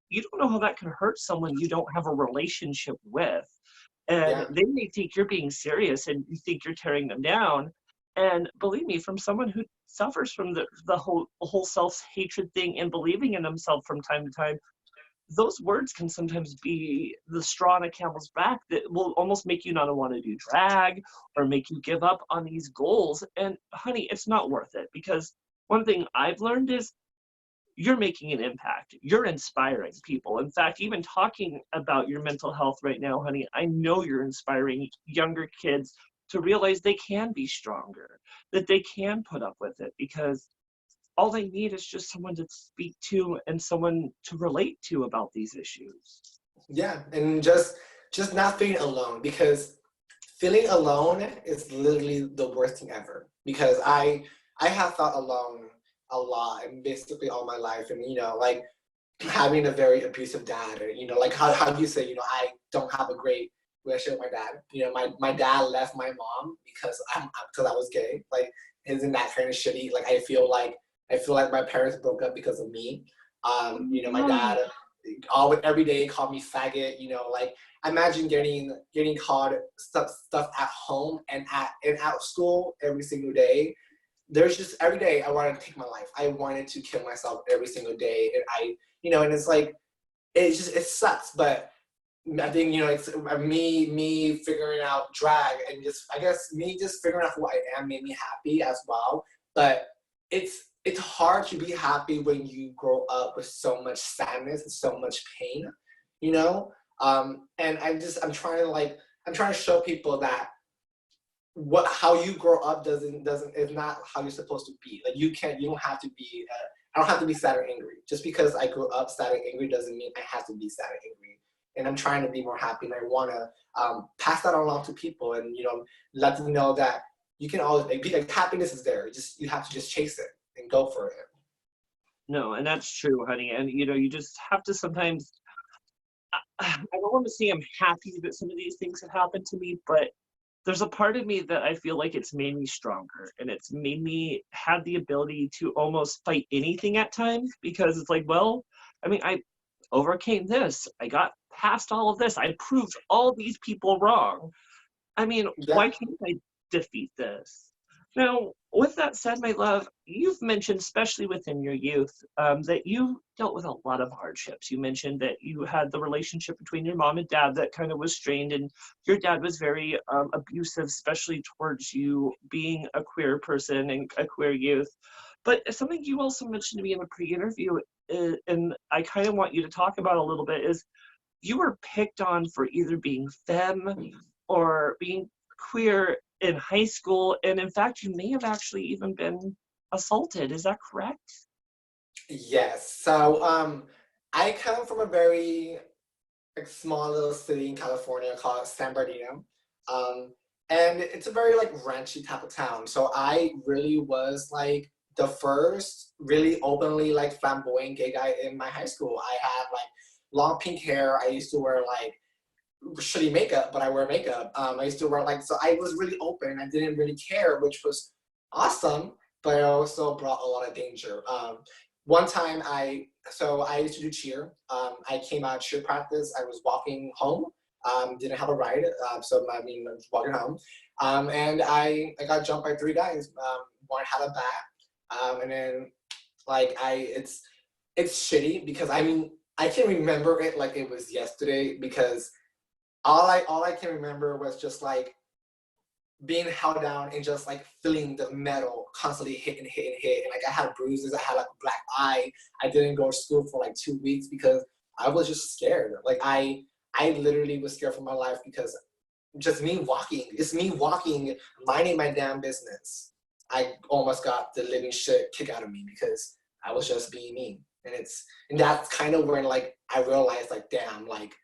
You don't know how that can hurt someone you don't have a relationship with. And Yeah. they may think you're being serious and you think you're tearing them down. And believe me, from someone who suffers from the whole self-hatred thing and believing in themselves from time to time, those words can sometimes be the straw on a camel's back that will almost make you not want to do drag or make you give up on these goals. And honey, it's not worth it, because one thing I've learned is you're making an impact. You're inspiring people. In fact, even talking about your mental health right now, honey, I know you're inspiring younger kids to realize they can be stronger, that they can put up with it, because all they need is just someone to speak to and someone to relate to about these issues. Yeah, and just not feeling alone, because feeling alone is literally the worst thing ever. Because I have felt alone a lot, and basically all my life, and you know, like having a very abusive dad, or you know, like how you say, you know, I don't have a great relationship with my dad. You know, my dad left my mom because because I was gay. Like, isn't that kind of shitty? Like, I feel like my parents broke up because of me. You know, my dad every day called me faggot. You know, like, imagine getting called stuff at home and at school every single day. There's just, every day I wanted to take my life. I wanted to kill myself every single day, and you know, and it's like, it sucks. But I think, you know, it's me figuring out drag, and just, I guess, me just figuring out who I am made me happy as well. But it's hard to be happy when you grow up with so much sadness and so much pain, you know. And I'm trying to show people that how you grow up doesn't is not how you're supposed to be. Like, you don't have to be. I don't have to be sad or angry. Just because I grew up sad and angry doesn't mean I have to be sad and angry. And I'm trying to be more happy, and I want to pass that along to people, and, you know, let them know that you can always be like, happiness is there. You have to just chase it and go for it. No, and that's true, honey. And you know, you just have to sometimes. I don't want to say I'm happy that some of these things have happened to me, but there's a part of me that I feel like it's made me stronger, and it's made me have the ability to almost fight anything at times, because it's like, well, I mean, I overcame this. I got past all of this. I proved all these people wrong. I mean, Yeah. why can't I defeat this? Now, with that said, my love, you've mentioned, especially within your youth, that you dealt with a lot of hardships. You mentioned that you had the relationship between your mom and dad that kind of was strained, and your dad was very abusive, especially towards you being a queer person and a queer youth. But something you also mentioned to me in a pre-interview, and I kind of want you to talk about a little bit, is you were picked on for either being femme or being queer in high school, and in fact, you may have actually even been assaulted. Is that correct? Yes. So I come from a very, like, small little city in California called San Bernardino. Um, and it's a very, like, ranchy type of town. So I really was like the first really openly, like, flamboyant gay guy in my high school. I had, like, long pink hair. I used to wear, like, shitty makeup, but I wear makeup. I used to wear, like, so I was really open. I didn't really care, which was awesome, but it also brought a lot of danger. One time I used to do cheer. I came out of cheer practice. I was walking home. Didn't have a ride, so I mean, I was walking home, and I got jumped by three guys. One had a bat, and then, like, it's shitty because, I mean, I can remember it like it was yesterday, because all I can remember was just, like, being held down and just, like, feeling the metal constantly hit and hit and hit. And, like, I had bruises. I had, like, a black eye. I didn't go to school for, like, 2 weeks because I was just scared. Like, I literally was scared for my life because just me walking, minding my damn business. I almost got the living shit kicked out of me because I was just being me. And that's kind of when, like, I realized, like, damn, like,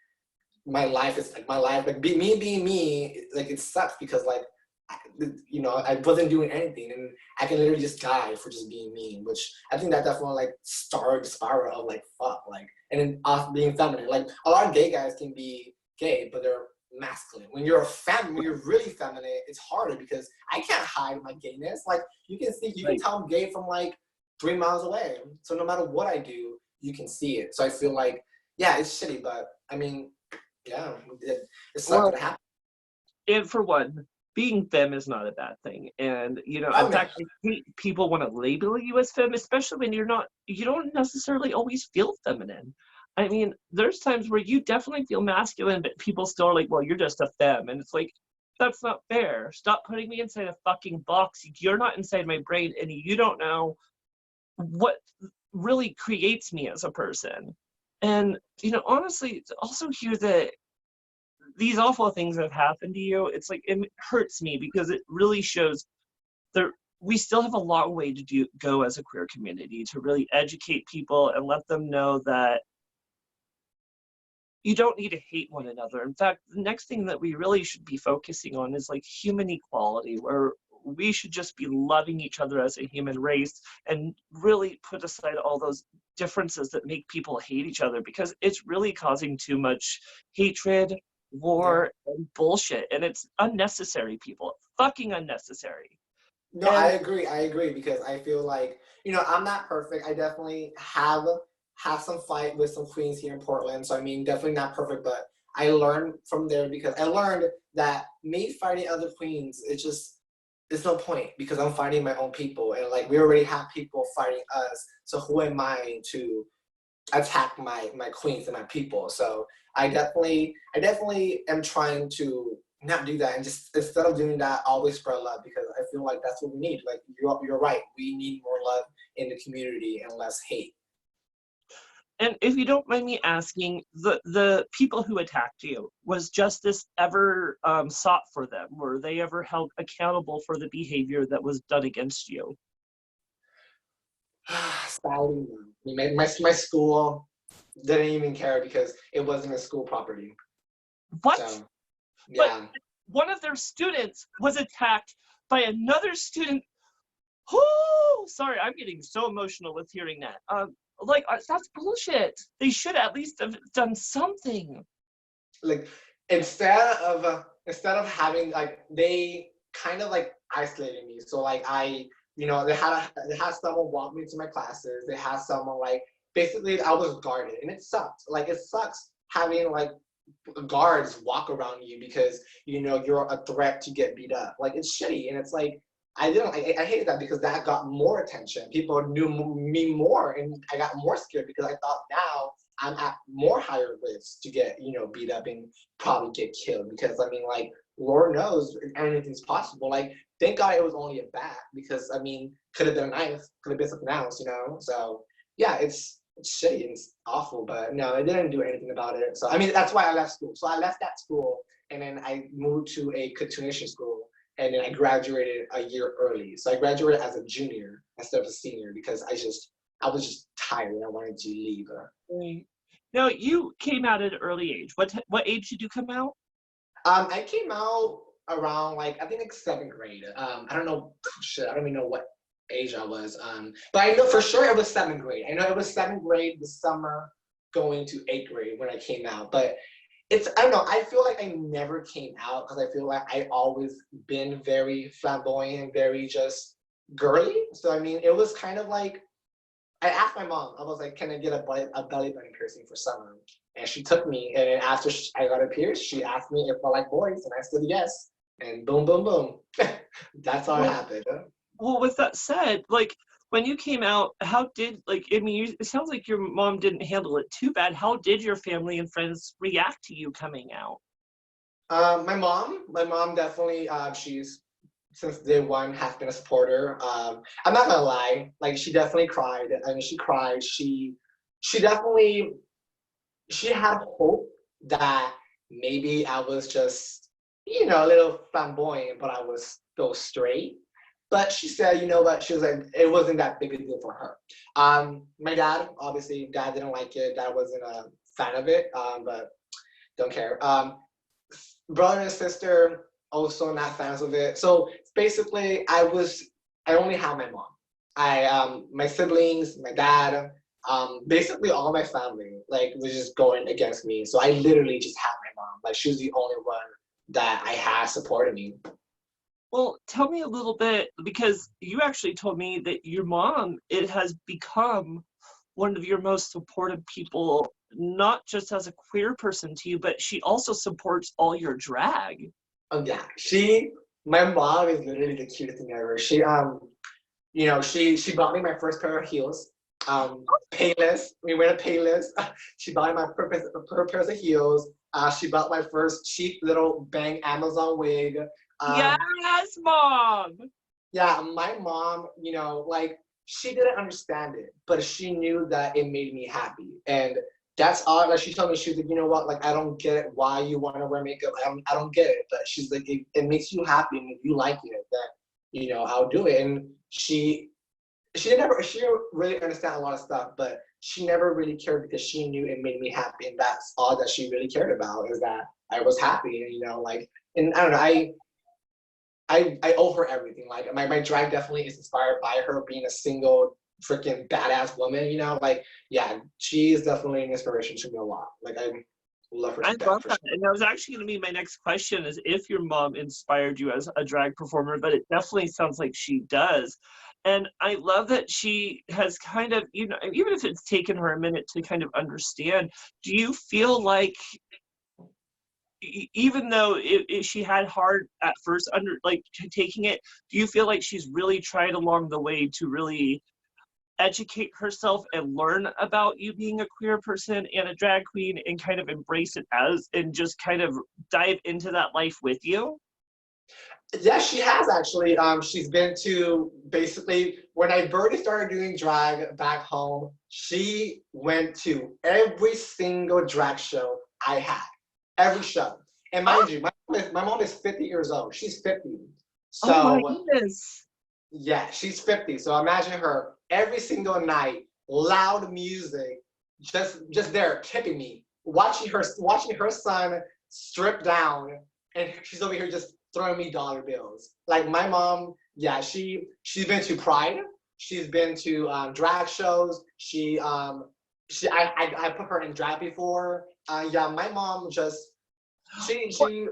my life, like, me being me, like, it sucks because, like, you know, I wasn't doing anything, and I can literally just die for just being me, which I think that definitely, like, started the spiral of, like, fuck, like, and then us being feminine. Like, a lot of gay guys can be gay, but they're masculine. When you're really feminine, it's harder because I can't hide my gayness. Like, you can Right. tell I'm gay from, like, 3 miles away. So no matter what I do, you can see it. So I feel like, yeah, it's shitty, but I mean, yeah, it sucked that Well, it happened. and for one, being femme is not a bad thing. And, you know, I in mean, fact, I hate people want to label you as femme, especially when you don't necessarily always feel feminine. I mean, there's times where you definitely feel masculine, but people still are like, well, you're just a femme. And it's like, that's not fair. Stop putting me inside a fucking box. You're not inside my brain, and you don't know what really creates me as a person. And, you know, honestly, to also hear that these awful things have happened to you, it's like, it hurts me because it really shows there we still have a long way to go as a queer community to really educate people and let them know that you don't need to hate one another. In fact, the next thing that we really should be focusing on is like human equality, where we should just be loving each other as a human race and really put aside all those differences that make people hate each other, because it's really causing too much hatred, yeah. war, and bullshit. And it's unnecessary, people. Fucking unnecessary. No, And I agree because I feel like, you know, I'm not perfect. I definitely have some fight with some queens here in Portland. So I mean, definitely not perfect, but I learned from there because I learned that me fighting other queens, it's no point because I'm fighting my own people, and, like, we already have people fighting us. So who am I to attack my queens and my people. So I definitely am trying to not do that, and just instead of doing that, always spread love, because I feel like that's what we need. Like you're right, we need more love in the community and less hate. And if you don't mind me asking, the people who attacked you, was justice ever sought for them? Were they ever held accountable for the behavior that was done against you? Sadly, no. I mean, my school didn't even care because it wasn't a school property. What? So But yeah. one of their students was attacked by another student. Oh, sorry, I'm getting so emotional with hearing that. That's bullshit. They should at least have done something. Like instead of having, like, they kind of like isolated me. So like they had someone walk me to my classes. They had someone, like, basically I was guarded, and it sucked. Like, it sucks having like guards walk around you because you're a threat to get beat up. Like, it's shitty, and it's like I hated that because that got more attention. People knew me more, and I got more scared because I thought now I'm at more higher risk to get beat up and probably get killed. Because I mean, like, Lord knows anything's possible. Like, thank God it was only a bat, because I mean, could have been a knife, could have been something else. So yeah, it's shitty and it's awful, but no, it didn't do anything about it. So I mean, that's why I left school. So I left that school, and then I moved to a continuation school, and then I graduated a year early. So I graduated as a junior instead of a senior because I was just tired and I wanted to leave. Right. Now, you came out at an early age. What age did you come out? I came out around, like, I think like seventh grade. I don't know, shit, I don't even know what age I was. But I know for sure it was seventh grade. I know it was seventh grade the summer going to eighth grade when I came out. But I don't know, I feel like I never came out because I feel like I always been very flamboyant, very just girly. So I mean, it was kind of like, I asked my mom, I was like, can I get a belly button piercing for summer? And she took me, and then after I got a pierced, she asked me if I like boys, and I said yes. And boom, boom, boom. That's how it Well, happened. well, with that said, like, when you came out, how did, like, I mean, it sounds like your mom didn't handle it too bad. How did your family and friends react to you coming out? My mom definitely, she's since day one has been a supporter. I'm not gonna lie, like, she definitely cried. I mean, she cried. She definitely, she had hope that maybe I was just, a little flamboyant, but I was still straight. But she said, you know what? She was like, it wasn't that big a deal for her. My dad, obviously, dad didn't like it. Dad wasn't a fan of it, but don't care. Brother and sister also not fans of it. So basically, I only had my mom. My siblings, my dad, basically all my family, like, was just going against me. So I literally just had my mom. Like, she was the only one that I had supporting me. Well, tell me a little bit, because you actually told me that your mom, it has become one of your most supportive people, not just as a queer person to you, but she also supports all your drag. Oh yeah, my mom is literally the cutest thing ever. She bought me my first pair of heels. Payless. We went to Payless. She bought me my first pair of heels. She bought my first cheap little bang Amazon wig. Um, Yes, mom. yeah, my mom, like, she didn't understand it, but she knew that it made me happy. And that's all. Like, she told me, she was like, you know what, like, I don't get it why you want to wear makeup. I don't get it. But she's like, it makes you happy, and if you like it, then I'll do it. And she didn't really understand a lot of stuff, but she never really cared because she knew it made me happy, and that's all that she really cared about, is that I was happy. And like, and I don't know, I owe her everything. Like, my drag definitely is inspired by her being a single freaking badass woman. Like, yeah, she is definitely an inspiration to me a lot. Like, I love her I to death love for that. sure. And that was actually going to be my next question, is if your mom inspired you as a drag performer, but it definitely sounds like she does. And I love that she has kind of, even if it's taken her a minute to kind of understand, do you feel like, even though she had hard at first taking it, do you feel like she's really tried along the way to really educate herself and learn about you being a queer person and a drag queen and kind of embrace it as and just kind of dive into that life with you? Yeah, she has actually. She's been to basically when I already started doing drag back home. She went to every single drag show I had, every show. And Oh, mind you, my mom is 50 years old. She's 50, oh my so goodness. yeah, she's 50. So imagine her every single night, loud music, just there tipping me, watching her son strip down, and she's over here just throwing me dollar bills. Like my mom, yeah, she's been to Pride, she's been to drag shows. I put her in drag before. Yeah, my mom just What? she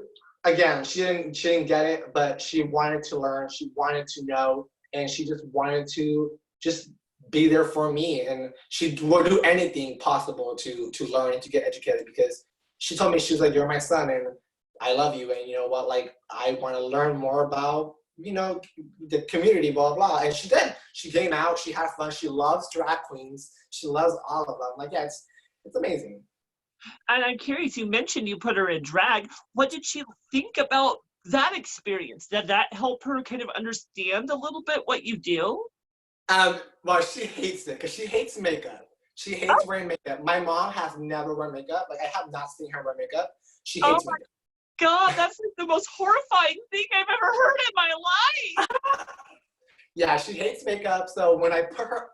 again she didn't get it, but she wanted to learn, she wanted to know, and she just wanted to just be there for me, and she will do anything possible to learn and to get educated, because she told me, she was like, you're my son and I love you, and you know what, like I want to learn more about, you know, the community, blah blah. And she did. She came out, she had fun, she loves drag queens, she loves all of them. Like, yeah, it's amazing. And I'm curious, you mentioned you put her in drag. What did she think about that experience? Did that help her kind of understand a little bit what you do? Well, she hates it because she hates makeup. She Oh, hates wearing makeup. My mom has never worn makeup. Like, I have not seen her wear makeup. She oh hates my makeup. God, that's like the most horrifying thing I've ever heard in my life. Yeah, she hates makeup. So when I put her,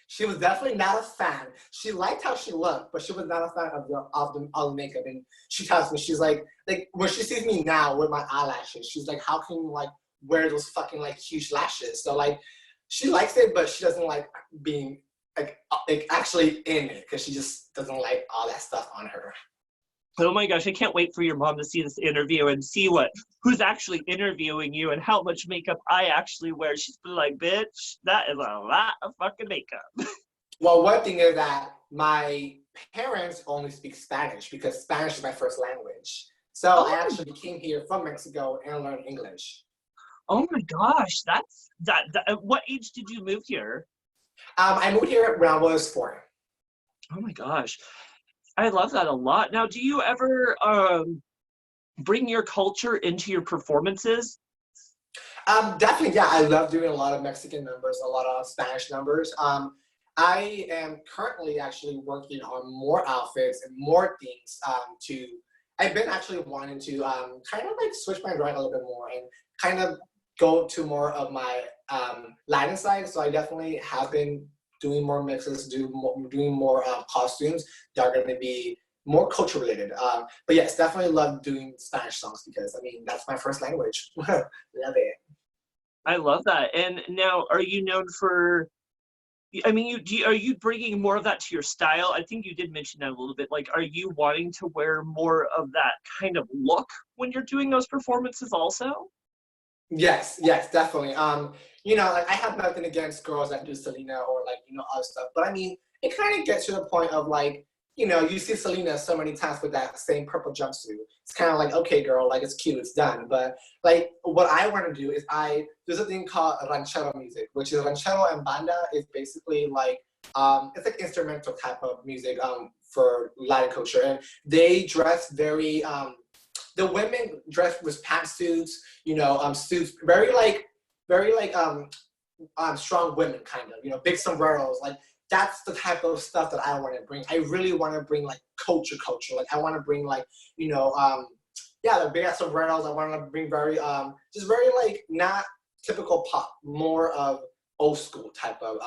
she was definitely not a fan. She liked how she looked, but she was not a fan of the makeup. And she tells me, she's like when she sees me now with my eyelashes, she's like, how can you like wear those fucking like huge lashes? So like, she likes it, but she doesn't like being like actually in it, because she just doesn't like all that stuff on her. Oh my gosh, I can't wait for your mom to see this interview and see who's actually interviewing you and how much makeup I actually wear. She's been like, bitch, that is a lot of fucking makeup. Well, one thing is that my parents only speak Spanish because Spanish is my first language. So I Oh, actually came here from Mexico and learned English. oh my gosh, that's that. At what age did you move here? I moved here when I was 4. Oh my gosh, I love that a lot. Now, do you ever bring your culture into your performances? Definitely, yeah. I love doing a lot of Mexican numbers, a lot of Spanish numbers. I am currently actually working on more outfits and more things. I've been actually wanting to kind of like switch my drag a little bit more and kind of go to more of my Latin side. So I definitely have been doing more mixes, doing more costumes that are going to be more culture related. But yes, definitely love doing Spanish songs because I mean that's my first language. Love it. I love that. And now, are you known for? I mean, are you bringing more of that to your style? I think you did mention that a little bit. Like, are you wanting to wear more of that kind of look when you're doing those performances also? Yes, yes, definitely. You know, like I have nothing against girls that do Selena or like, you know, other stuff, but I mean, it kind of gets to the point of like, you know, you see Selena so many times with that same purple jumpsuit. It's kind of like, okay, girl, like it's cute, it's done. But like, what I want to do is there's a thing called ranchero music, which is ranchero and banda is basically like, it's like instrumental type of music, for Latin culture, and they dress very, the women dress with pantsuits, you know, suits, very like strong women kind of, you know, big sombreros. Like that's the type of stuff that I want to bring. I really want to bring like culture. Like I want to bring like, you know, yeah, the big ass sombreros. I want to bring very just very like not typical pop, more of old school type of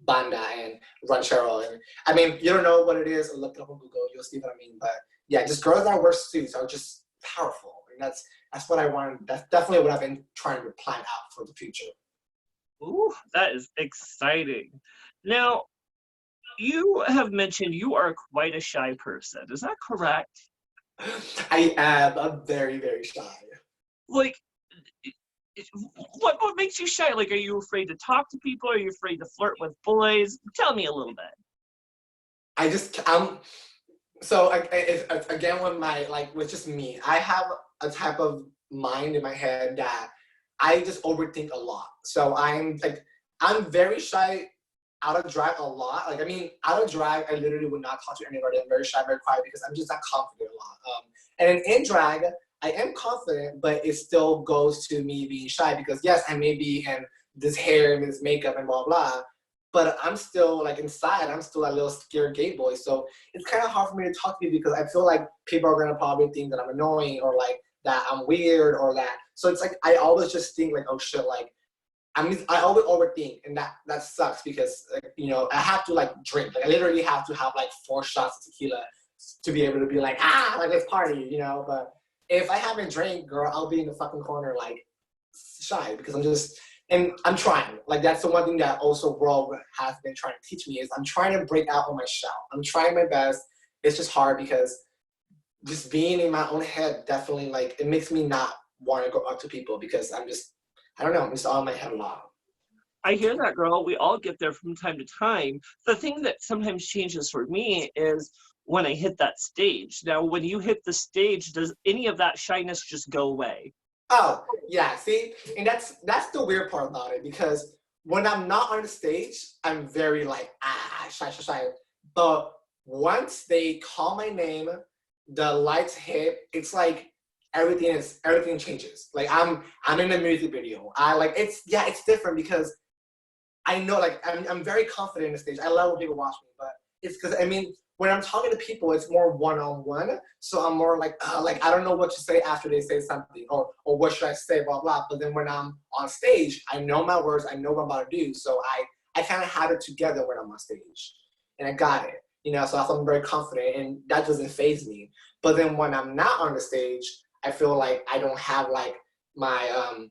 banda and ranchero. And I mean, you don't know what it is, look it up on Google, you'll see what I mean. But yeah, just girls that wear suits are just powerful. And that's what I wanted. That's definitely what I've been trying to plan out for the future. Ooh, that is exciting. Now, you have mentioned you are quite a shy person. Is that correct? I am. I'm very, very shy. Like, what makes you shy? Like, are you afraid to talk to people? Are you afraid to flirt with boys? Tell me a little bit. I'm so again with my like with just me. I have a type of mind in my head that I just overthink a lot. So I'm very shy out of drag a lot. Like, I mean, out of drag, I literally would not talk to anybody. I'm very shy, very quiet because I'm just not confident a lot. And in drag, I am confident, but it still goes to me being shy because yes, I may be in this hair and this makeup and blah, blah, but I'm still like inside, I'm still a little scared gay boy. So it's kind of hard for me to talk to you because I feel like people are going to probably think that I'm annoying or like that I'm weird or that. So it's like, I always just think like, oh shit, like, I always overthink, and that sucks because like, you know, I have to like drink. Like I literally have to have like 4 shots of tequila to be able to be like, like let's party, you know. But if I haven't drank, girl, I'll be in the fucking corner like shy because I'm trying. Like that's the one thing that also world has been trying to teach me is I'm trying to break out of my shell. I'm trying my best. It's just hard because just being in my own head definitely like it makes me not want to go up to people because I don't know, I'm just all in my head a lot. I hear that, girl. We all get there from time to time. The thing that sometimes changes for me is when I hit that stage. Now, when you hit the stage, does any of that shyness just go away? Oh, yeah, see? And that's the weird part about it because when I'm not on the stage, I'm very like, shy, shy, shy. But once they call my name, the lights hit, it's like everything changes. Like I'm in a music video. It's different because I know, like, I'm very confident in the stage. I love when people watch me, but it's because, I mean, when I'm talking to people, it's more one-on-one. So I'm more like I don't know what to say after they say something, or what should I say, blah, blah. But then when I'm on stage, I know my words, I know what I'm about to do. So I kind of have it together when I'm on stage. And I got it, you know, so I'm very confident, and that doesn't faze me. But then when I'm not on the stage, I feel like I don't have, like, my,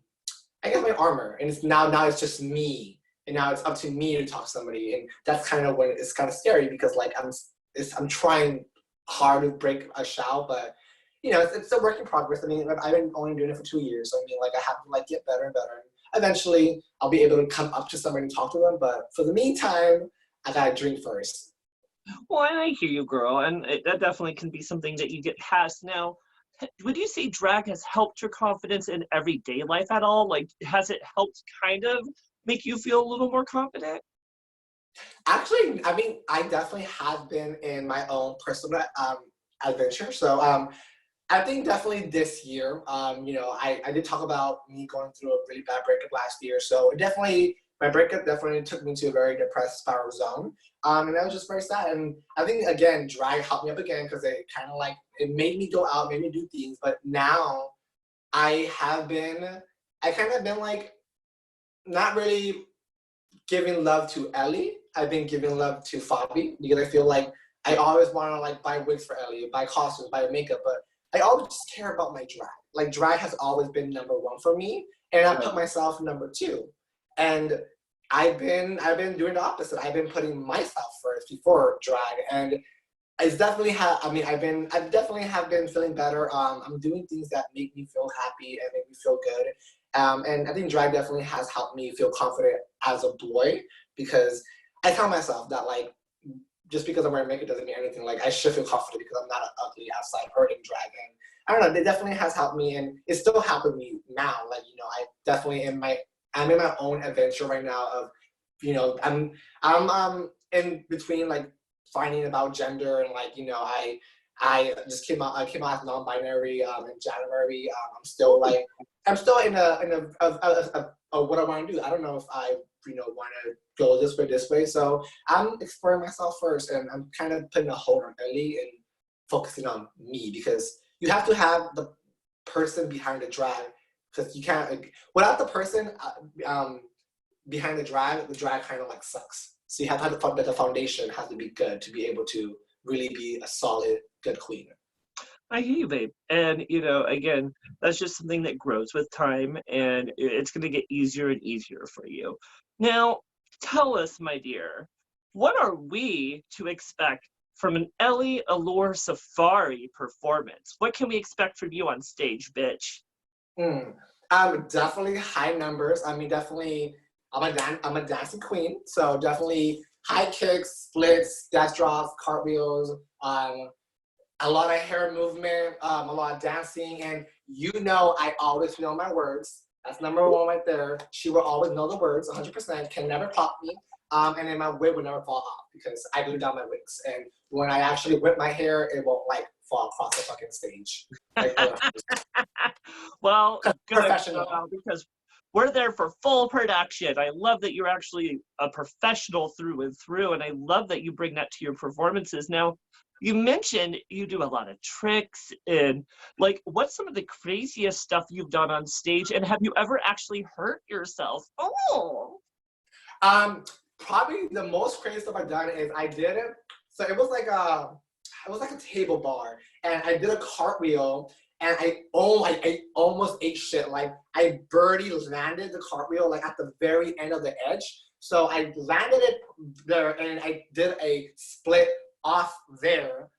I guess my armor. And now it's just me. And now it's up to me to talk to somebody, and that's kind of when it's kind of scary because like I'm trying hard to break a shell, but you know it's a work in progress. I mean, I've been only doing it for 2 years, so I mean, like I have to like get better and better. And eventually, I'll be able to come up to somebody and talk to them. But for the meantime, I gotta drink first. Well, and I hear you, girl, and that definitely can be something that you get past. Now, would you say drag has helped your confidence in everyday life at all? Like, has it helped kind of make you feel a little more confident? Actually, I mean, I definitely have been in my own personal adventure. So I think definitely this year, you know, I did talk about me going through a really bad breakup last year. So it definitely, my breakup definitely took me to a very depressed spiral zone. And I was just very sad. And I think, again, drag helped me up again because it kind of like, it made me go out, made me do things. But now I have been, I kind of been like, not really giving love to Ellie. I've been giving love to Fabi because I feel like I always want to like buy wigs for Ellie, buy costumes, buy makeup, but I always just care about my drag. Like drag has always been #1 for me, and I put myself #2. And I've been doing the opposite. I've been putting myself first before drag, and it's definitely I definitely have been feeling better. I'm doing things that make me feel happy and make me feel good. And I think drag definitely has helped me feel confident as a boy because I tell myself that like just because I'm wearing makeup doesn't mean anything. Like I should feel confident because I'm not ugly outside or in drag. And I don't know, it definitely has helped me, and it's still helping me now. Like, you know, I'm in my own adventure right now of, you know, I'm in between like finding about gender, and like, you know, I came out as non-binary in January. I'm still in a what I want to do. I don't know if I, you know, want to go this way. So I'm exploring myself first, and I'm kind of putting a hold on Ellie and focusing on me because you have to have the person behind the drag because you can't like, without the person behind the drag kind of like sucks. So you have to have the foundation has to be good to be able to really be a solid, good queen. I hear you, babe. And, you know, again, that's just something that grows with time, and it's going to get easier and easier for you. Now, tell us, my dear, what are we to expect from an Ellie Allure Safari performance? What can we expect from you on stage, bitch? Definitely high numbers. I mean, definitely, I'm a dancing queen, so definitely high kicks, splits, dash drops, cartwheels, a lot of hair movement, a lot of dancing, and you know I always know my words. That's #1 right there. She will always know the words, 100%, can never pop me. And then my wig would never fall off because I glue down my wigs. And when I actually whip my hair, it won't like fall across the fucking stage. Like, Well, good, professional. because we're there for full production. I love that you're actually a professional through and through, and I love that you bring that to your performances. Now, you mentioned you do a lot of tricks, and like, what's some of the craziest stuff you've done on stage, and have you ever actually hurt yourself? Oh, Um, Probably the most crazy stuff I've done is I did it. So it was like a table bar, and I did a cartwheel, and I almost ate shit. Like I birdie landed the cartwheel like at the very end of the edge. So I landed it there, and I did a split off there,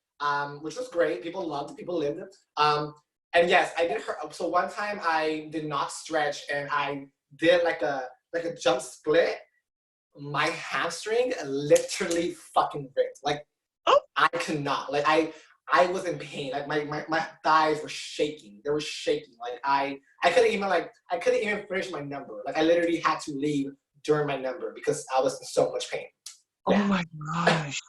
which was great. People loved it. People lived it. And yes, I did hurt. So one time I did not stretch, and I did like a jump split. My hamstring literally fucking ripped. Like oh, I could not. Like I was in pain. Like my thighs were shaking. They were shaking. Like I couldn't even finish my number. Like I literally had to leave during my number because I was in so much pain. oh Yeah. my gosh.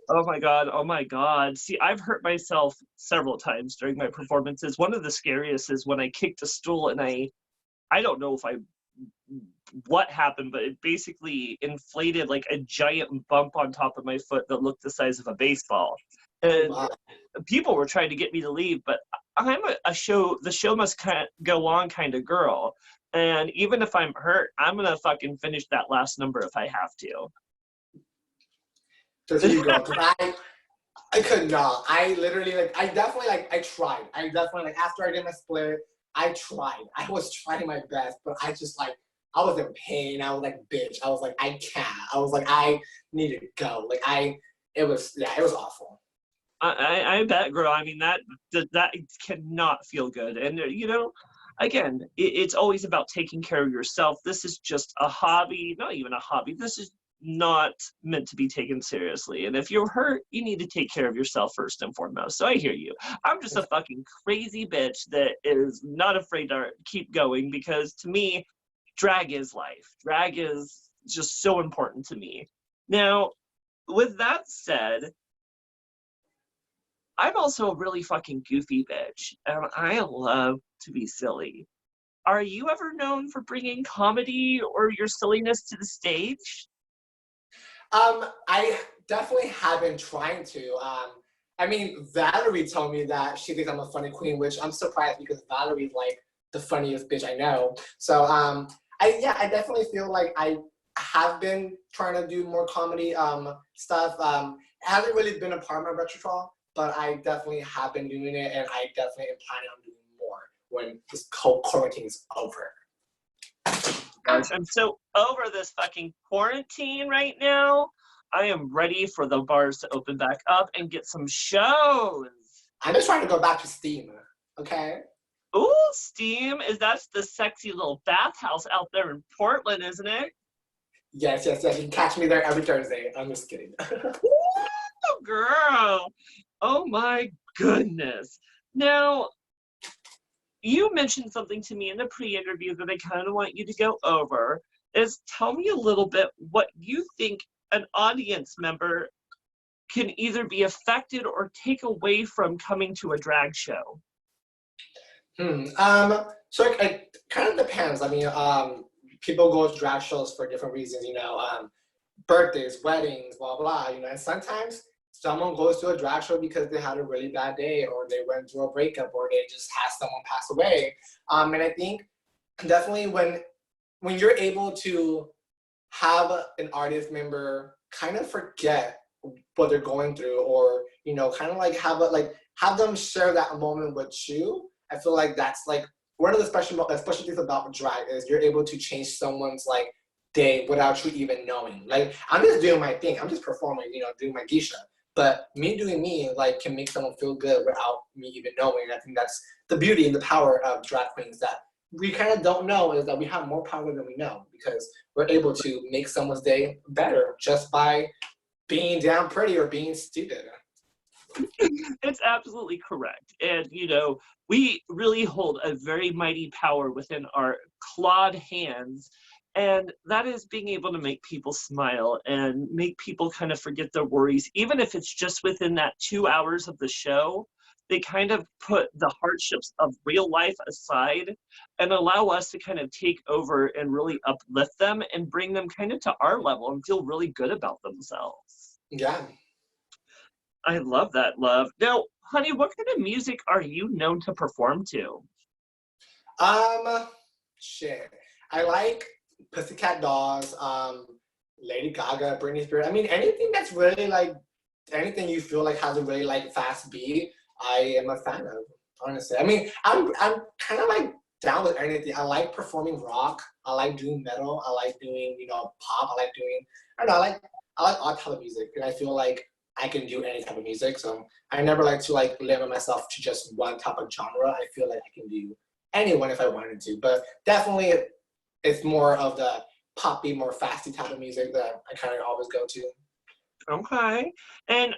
Oh my God. Oh my God. See, I've hurt myself several times during my performances. One of the scariest is when I kicked a stool and I don't know if what happened, but it basically inflated like a giant bump on top of my foot that looked the size of a baseball. And Wow. people were trying to get me to leave, but I'm the show must go on kind of girl. And even if I'm hurt, I'm going to fucking finish that last number if I have to. So here you go. Cause I could not. I literally I definitely I tried. I definitely after I did my split, I tried. I was trying my best, but I just I was in pain. I was like, bitch. I was like, I can't. I was like, I need to go. It was awful. I bet, girl. I mean, that cannot feel good. And again, it's always about taking care of yourself. This is just a hobby, not even a hobby. This is not meant to be taken seriously. And if you're hurt, you need to take care of yourself first and foremost. So I hear you. I'm just a fucking crazy bitch that is not afraid to keep going, because to me, drag is life. Drag is just so important to me. Now, with that said, I'm also a really fucking goofy bitch, and I love to be silly. Are you ever known for bringing comedy or your silliness to the stage? I definitely have been trying to. I mean, Valerie told me that she thinks I'm a funny queen, which I'm surprised because Valerie's like the funniest bitch I know. So I definitely feel like I have been trying to do more comedy stuff. It hasn't really been a part of my repertoire, but I definitely have been doing it, and I definitely am planning on doing more when this whole quarantine is over. Gosh, I'm so over this fucking quarantine right now. I am ready for the bars to open back up and get some shows. I'm just trying to go back to Steam, okay? Ooh, Steam, that's the sexy little bathhouse out there in Portland, isn't it? Yes. You can catch me there every Thursday. I'm just kidding. Ooh, girl. Oh my goodness. Now, you mentioned something to me in the pre-interview that I kind of want you to go over. Is tell me a little bit what you think an audience member can either be affected or take away from coming to a drag show. So it kind of depends. I mean, people go to drag shows for different reasons, birthdays, weddings, blah, blah, and sometimes someone goes to a drag show because they had a really bad day, or they went through a breakup, or they just had someone pass away. And I think definitely when you're able to have an artist member kind of forget what they're going through, or, kind of have them share that moment with you, I feel like that's like one of the special things about drag is you're able to change someone's day without you even knowing. Like I'm just doing my thing. I'm just performing, doing my geisha. But me doing me can make someone feel good without me even knowing. And I think that's the beauty and the power of drag queens that we kind of don't know, is that we have more power than we know, because we're able to make someone's day better just by being damn pretty or being stupid. It's absolutely correct. And, we really hold a very mighty power within our clawed hands. And that is being able to make people smile and make people kind of forget their worries, even if it's just within that 2 hours of the show. They kind of put the hardships of real life aside and allow us to kind of take over and really uplift them and bring them kind of to our level and feel really good about themselves. Yeah. I love that, love. Now, honey, what kind of music are you known to perform to? Um, Shit. I like Pussycat Dolls, Lady Gaga, Britney Spears. I mean, anything that's really like anything you feel like has a really like fast beat, I am a fan of. Honestly, I mean, I'm kind of like down with anything. I like performing rock. I like doing metal. I like doing pop. I like doing I don't know. I like all type of music, and I feel like I can do any type of music. So I never like to like limit myself to just one type of genre. I feel like I can do anyone if I wanted to, but definitely it's more of the poppy, more fasty type of music that I kind of always go to. Okay. And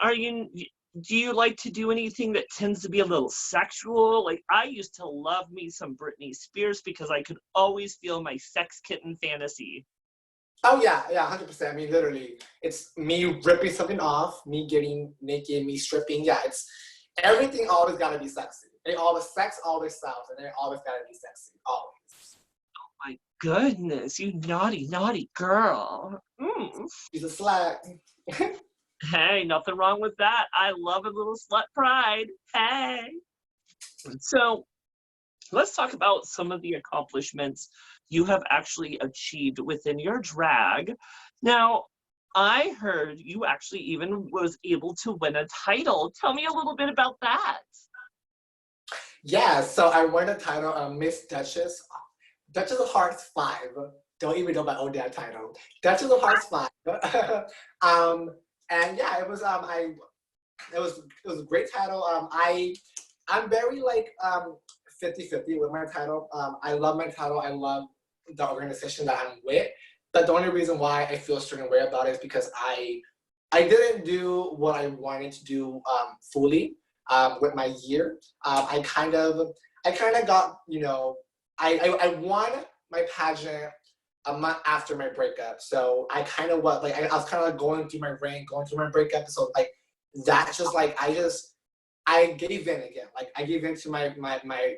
do you like to do anything that tends to be a little sexual? Like, I used to love me some Britney Spears because I could always feel my sex kitten fantasy. Oh yeah, yeah, 100%. I mean, literally, it's me ripping something off, me getting naked, me stripping. Yeah, it's everything. Always gotta be sexy. They always sex always sells, and they always gotta be sexy. Always. My goodness, you naughty, naughty girl. Mm. She's a slut. Hey, nothing wrong with that. I love a little slut pride. Hey. So let's talk about some of the accomplishments you have actually achieved within your drag. Now, I heard you actually even was able to win a title. Tell me a little bit about that. Yeah, so I won the title of Miss Duchess. Duchess of Hearts 5. Don't even know my own damn title. Duchess of Hearts 5. And yeah, it was a great title. I'm very like 50-50 with my title. I love my title. I love the organization that I'm with. But the only reason why I feel a certain way about it is because I didn't do what I wanted to do fully with my year. I kind of got I won my pageant a month after my breakup. So I kind of I was kind of like going through my reign, going through my breakup. So like that's just like I gave in again. Like I gave in to my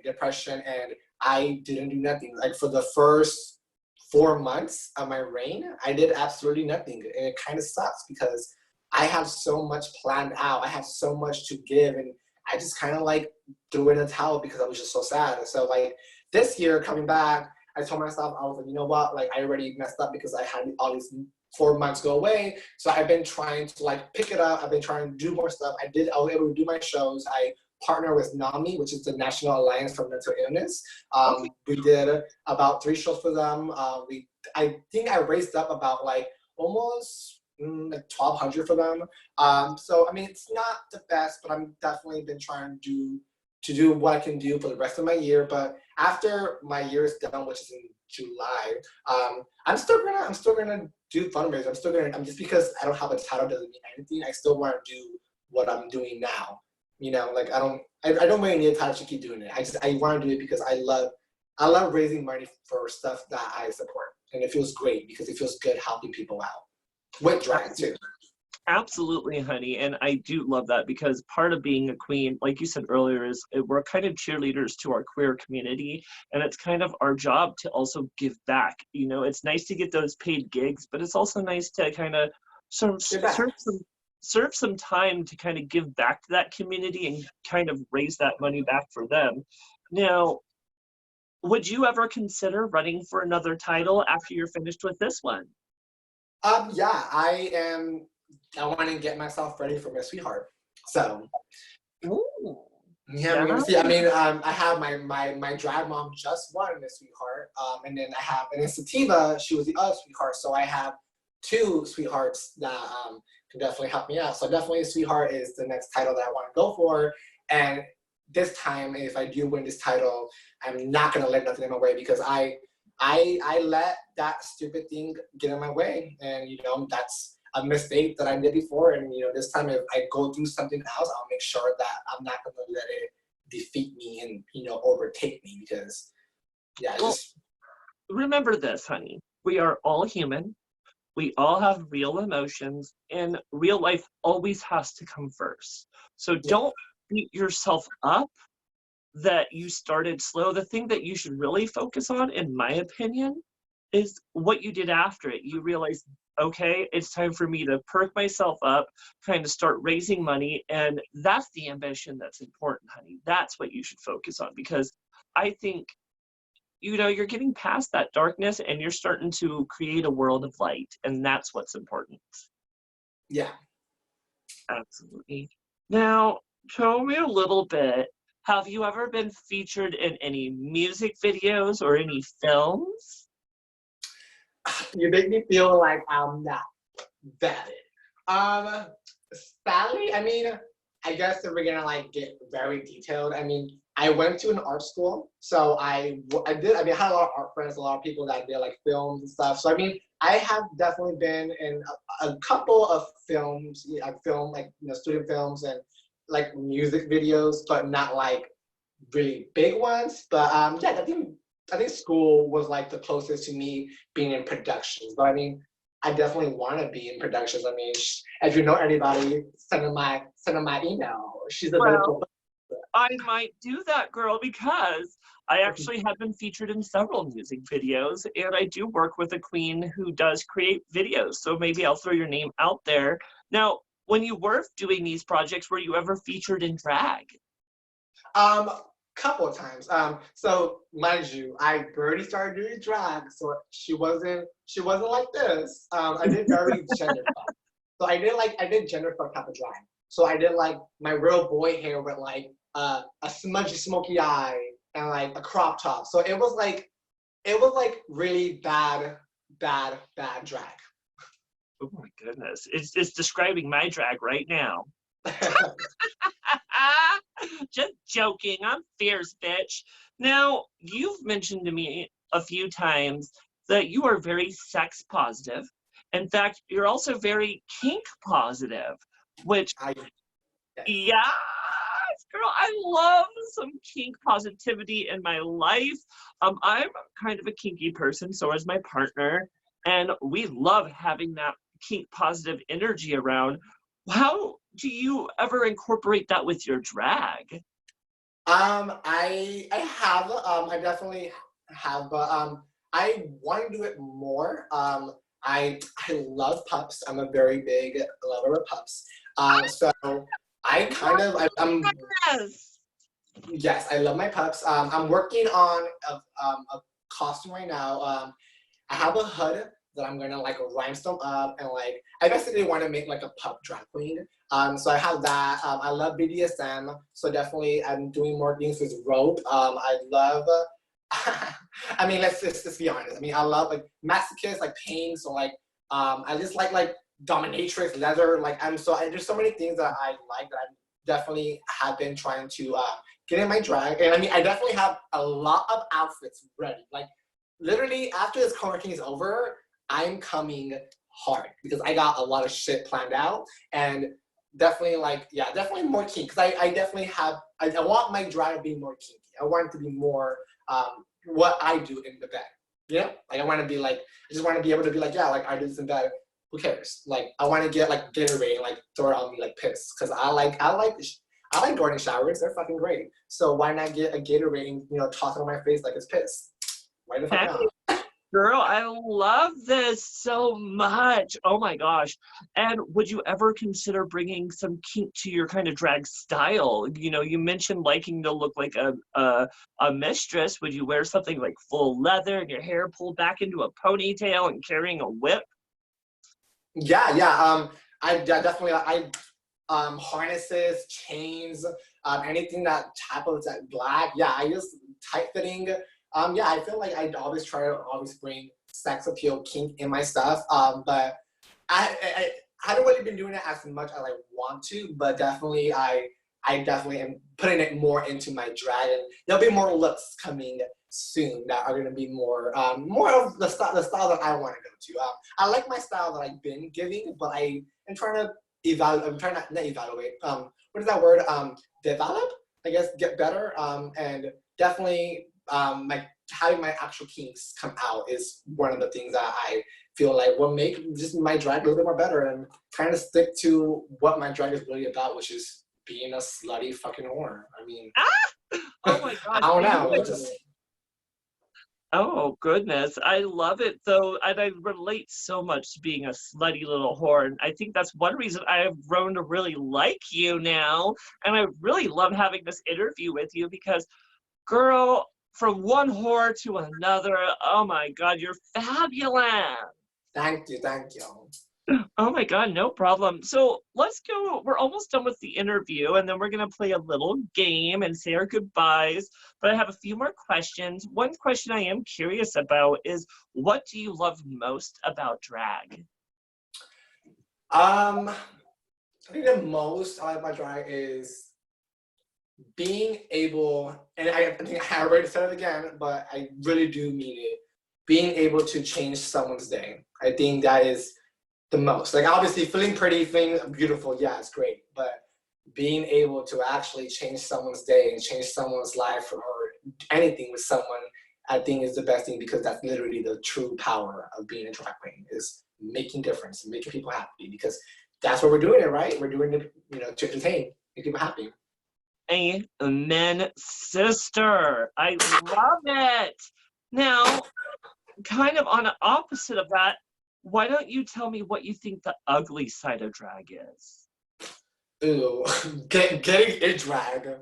depression and I didn't do nothing. Like for the first 4 months of my reign, I did absolutely nothing. And it kind of sucks because I have so much planned out. I have so much to give and I just kind of like threw in a towel because I was just so sad. And so like this year coming back, I told myself, I was like, you know what? Like I already messed up because I had all these 4 months go away. So I've been trying to like pick it up. I've been trying to do more stuff. I was able to do my shows. I partner with NAMI, which is the National Alliance for Mental Illness. Okay. We did about 3 shows for them. I think I raised up about like almost like 1,200 for them. So I mean, it's not the best, but I'm definitely been trying to do what I can do for the rest of my year. But after my year is done, which is in July, I'm still gonna do fundraisers. I'm just because I don't have a title doesn't mean anything. I still want to do what I'm doing now. Like I don't really need a title to keep doing it. I want to do it because I love raising money for stuff that I support, and it feels great because it feels good helping people out with drag too. Absolutely, honey. And I do love that because part of being a queen, like you said earlier, is we're kind of cheerleaders to our queer community. And it's kind of our job to also give back. It's nice to get those paid gigs, but it's also nice to kind of sort of Get back. serve some time to kind of give back to that community and kind of raise that money back for them. Now, would you ever consider running for another title after you're finished with this one? Yeah, I want to get myself ready for Miss Sweetheart. So Ooh. yeah, we're Yeah. gonna see. I mean, I have my drag mom just won Miss Sweetheart, and then Sativa, she was the other sweetheart. So I have 2 sweethearts that can definitely help me out. So definitely, Sweetheart is the next title that I want to go for. And this time, if I do win this title, I'm not gonna let nothing in my way because I let that stupid thing get in my way, and that's a mistake that I did before. And this time, if I go do something else, I'll make sure that I'm not gonna let it defeat me and overtake me because yeah, Well, just remember this, honey. We are all human. We all have real emotions, and real life always has to come first. So Yeah. don't beat yourself up that you started slow. The thing that you should really focus on, in my opinion, is what you did after it. You realize, okay, it's time for me to perk myself up, kind of start raising money. And that's the ambition that's important, honey. That's what you should focus on, because I think, you're getting past that darkness and you're starting to create a world of light. And that's what's important. Yeah. Absolutely. Now, tell me a little bit. Have you ever been featured in any music videos or any films? You make me feel like I'm not valid. Um, Sadly, I mean, I guess if we're gonna like get very detailed, I mean, I went to an art school, so I did. I mean, I had a lot of art friends, a lot of people that did like films and stuff. So I mean, I have definitely been in a couple of films, film like student films and like music videos, but not like really big ones. But yeah, I think school was like the closest to me being in productions. But I mean, I definitely want to be in productions. I mean, if you know anybody, send them my email. She's Well, available. I might do that, girl, because I actually have been featured in several music videos, and I do work with a queen who does create videos. So maybe I'll throw your name out there. Now, when you were doing these projects, were you ever featured in drag? Um, Couple of times. So mind you, I barely started doing drag, so she wasn't like this. I did very gender fuck. So I did gender fuck type of drag. So I did like my real boy hair with like a smudgy smoky eye and like a crop top. So it was like really bad drag. Oh my goodness. It's describing my drag right now. Just joking. I'm fierce, bitch. Now, you've mentioned to me a few times that you are very sex positive. In fact, you're also very kink positive, which, I Yes. yes, girl, I love some kink positivity in my life. I'm kind of a kinky person, so is my partner, and we love having that kink positive energy around. How do you ever incorporate that with your drag? I definitely have, but I want to do it more. I love pups. I'm a very big lover of pups. So I kind of I'm Yes. yes, I love my pups. I'm working on a costume right now. I have a hood that I'm gonna like rhinestone up and like I basically want to make like a pup drag queen. So I have that. I love BDSM, so definitely I'm doing more things with rope. I love. I mean, let's be honest. I mean, I love like masochist, like pain. So like, I just like dominatrix, leather. Like there's so many things that I like that I definitely have been trying to get in my drag. And I mean, I definitely have a lot of outfits ready. Like literally after this quarantine is over, I'm coming hard because I got a lot of shit planned out and definitely like yeah, definitely more kinky because I definitely have I want my drag to be more kinky. I want it to be more what I do in the bed. Yeah, like I want to be like I just want to be able to be like yeah, like I do this in bed. Who cares? Like I want to get like Gatorade and like throw it on me like piss because I like garden showers. They're fucking great. So why not get a Gatorade and toss it on my face like it's piss? Why the fuck Hey, not? girl, I love this so much. Oh my gosh. And would you ever consider bringing some kink to your kind of drag style? You mentioned liking to look like a mistress. Would you wear something like full leather and your hair pulled back into a ponytail and carrying a whip? Yeah, yeah. Definitely harnesses, chains, anything that type of that black. Yeah, I use tight fitting. Yeah, I feel like I always try to always bring sex appeal kink in my stuff. But I haven't really been doing it as much as I want to. But definitely I definitely am putting it more into my drag, and there'll be more looks coming soon that are going to be more of the style that I want to go to. I like my style that I've been giving, but I am trying to evaluate. I'm trying to not evaluate. What is that word? Develop. I guess get better. And definitely my having my actual kinks come out is one of the things that I feel like will make just my drag a little bit more better and kind of stick to what my drag is really about, which is being a slutty fucking whore. I mean, Oh my I gosh. don't You know. It are- just Oh goodness, I love it though, and I relate so much to being a slutty little whore. And I think that's one reason I have grown to really like you now, and I really love having this interview with you because, girl, from one whore to another, oh my God, you're fabulous. thank you, thank you. Oh my God, no problem. So let's go. We're almost done with the interview, and then we're going to play a little game and say our goodbyes. But I have a few more questions. One question I am curious about is what do you love most about drag? I think the most I like about drag is being able, and I think I already said it again, but I really do mean it, being able to change someone's day. I think that is the most. Like obviously feeling pretty, feeling beautiful, yeah, it's great. But being able to actually change someone's day and change someone's life or anything with someone, I think is the best thing because that's literally the true power of being a drag queen is making difference, making people happy because that's what we're doing it, right? We're doing it, to entertain, make people happy. Amen, sister. I love it. Now, kind of on the opposite of that, why don't you tell me what you think the ugly side of drag is? Ew, getting in drag,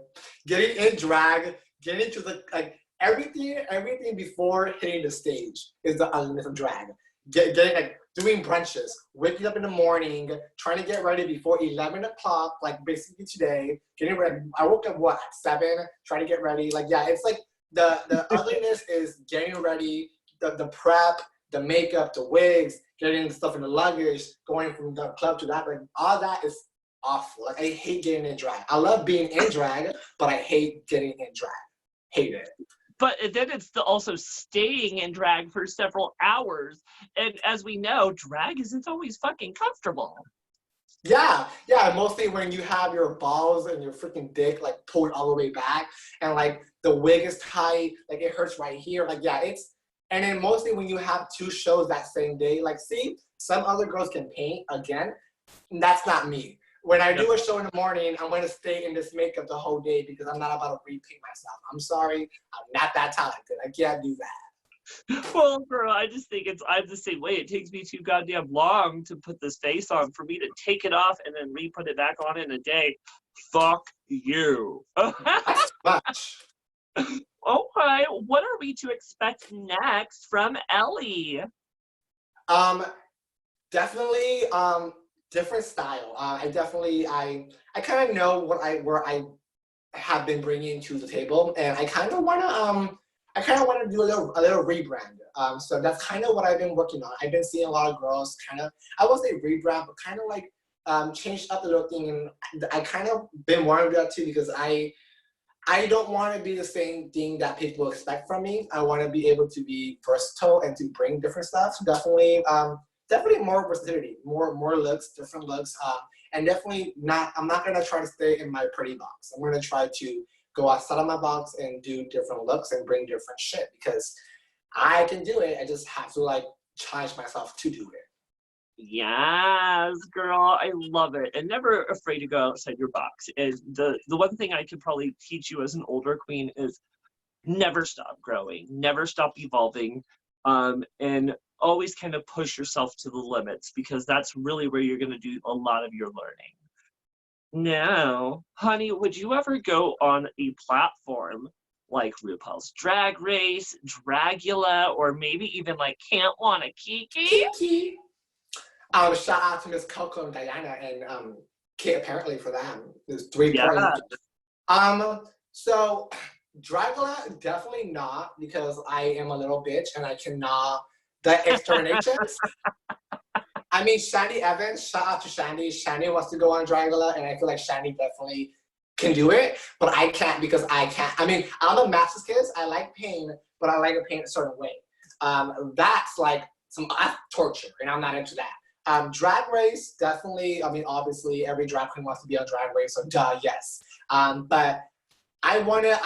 getting to the like everything before hitting the stage is the ugliness of drag. Getting like doing brunches, waking up in the morning, trying to get ready before 11 o'clock, like basically today. Getting ready. I woke up at 7, trying to get ready. Like yeah, it's like the ugliness is getting ready, the prep, the makeup, the wigs, getting the stuff in the luggage, going from the club to that. Like all that is awful. Like I hate getting in drag. I love being in drag, but I hate getting in drag. Hate it. But then it's also staying in drag for several hours. And as we know, drag isn't always fucking comfortable. Yeah, mostly when you have your balls and your freaking dick like pulled all the way back and like the wig is tight, like it hurts right here. Like yeah, and then mostly when you have 2 shows that same day, like see, some other girls can paint again. That's not me. When I do a show in the morning, I'm going to stay in this makeup the whole day because I'm not about to repaint myself. I'm sorry. I'm not that talented. I can't do that. Well, girl, I just think I'm the same way. It takes me too goddamn long to put this face on for me to take it off and then re-put it back on in a day. Fuck you. That's much. Okay, what are we to expect next from Ellie? Definitely different style. I kind of know where I have been bringing to the table, and I kind of want to do a little rebrand. So that's kind of what I've been working on. I've been seeing a lot of girls kind of, I won't say rebrand, but kind of like change up the little thing, and I kind of been wanting to do that too because I don't want to be the same thing that people expect from me. I want to be able to be versatile and to bring different stuff. So definitely more versatility, more looks, different looks, and definitely not. I'm not gonna try to stay in my pretty box. I'm gonna try to go outside of my box and do different looks and bring different shit because I can do it. I just have to like challenge myself to do it. Yes, girl, I love it. And never afraid to go outside your box. Is the one thing I could probably teach you as an older queen is never stop growing, never stop evolving, and always kind of push yourself to the limits because that's really where you're going to do a lot of your learning. Now, honey, would you ever go on a platform like RuPaul's Drag Race, Dragula, or maybe even like Can't Wanna Kiki? Kiki. Shout out to Miss Coco and Diana and Kit apparently for that. There's 3 Yeah. points. So Dragula, definitely not because I am a little bitch and I cannot. The exterminations. I mean, Shandy Evans, shout out to Shandy. Shandy wants to go on Dragula, and I feel like Shandy definitely can do it, but I can't because I can't. I mean, I'm a masochist. I like pain, but I like to paint a certain way. That's like that's torture, and I'm not into that. Drag Race, definitely. I mean, obviously, every drag queen wants to be on Drag Race, so duh, yes. But I wanna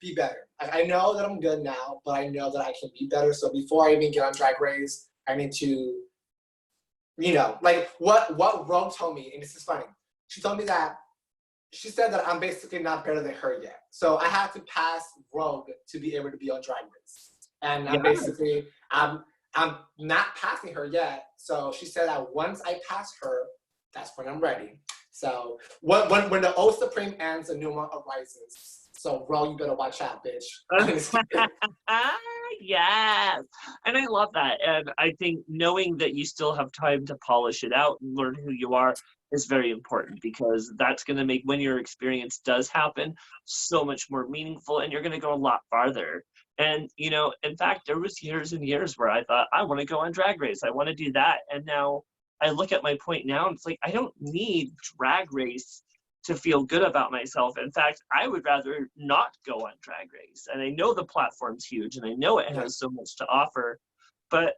be better. I know that I'm good now, but I know that I can be better. So before I even get on Drag Race, I need to, like what Rome told me, and this is funny. She told me that she said that I'm basically not better than her yet. So I have to pass Rogue to be able to be on Drag Race. And Yeah. I'm not passing her yet. So she said that once I pass her, that's when I'm ready. So when the old Supreme ends, a new one arises. So Rogue, you better watch out, bitch. Yes. And I love that. And I think knowing that you still have time to polish it out and learn who you are is very important, because that's going to make, when your experience does happen, so much more meaningful, and you're going to go a lot farther. And, in fact, there was years and years where I thought, I want to go on Drag Race. I want to do that. And now I look at my point now and it's like, I don't need Drag Race to feel good about myself. In fact, I would rather not go on Drag Race. And I know the platform's huge and I know it has so much to offer, but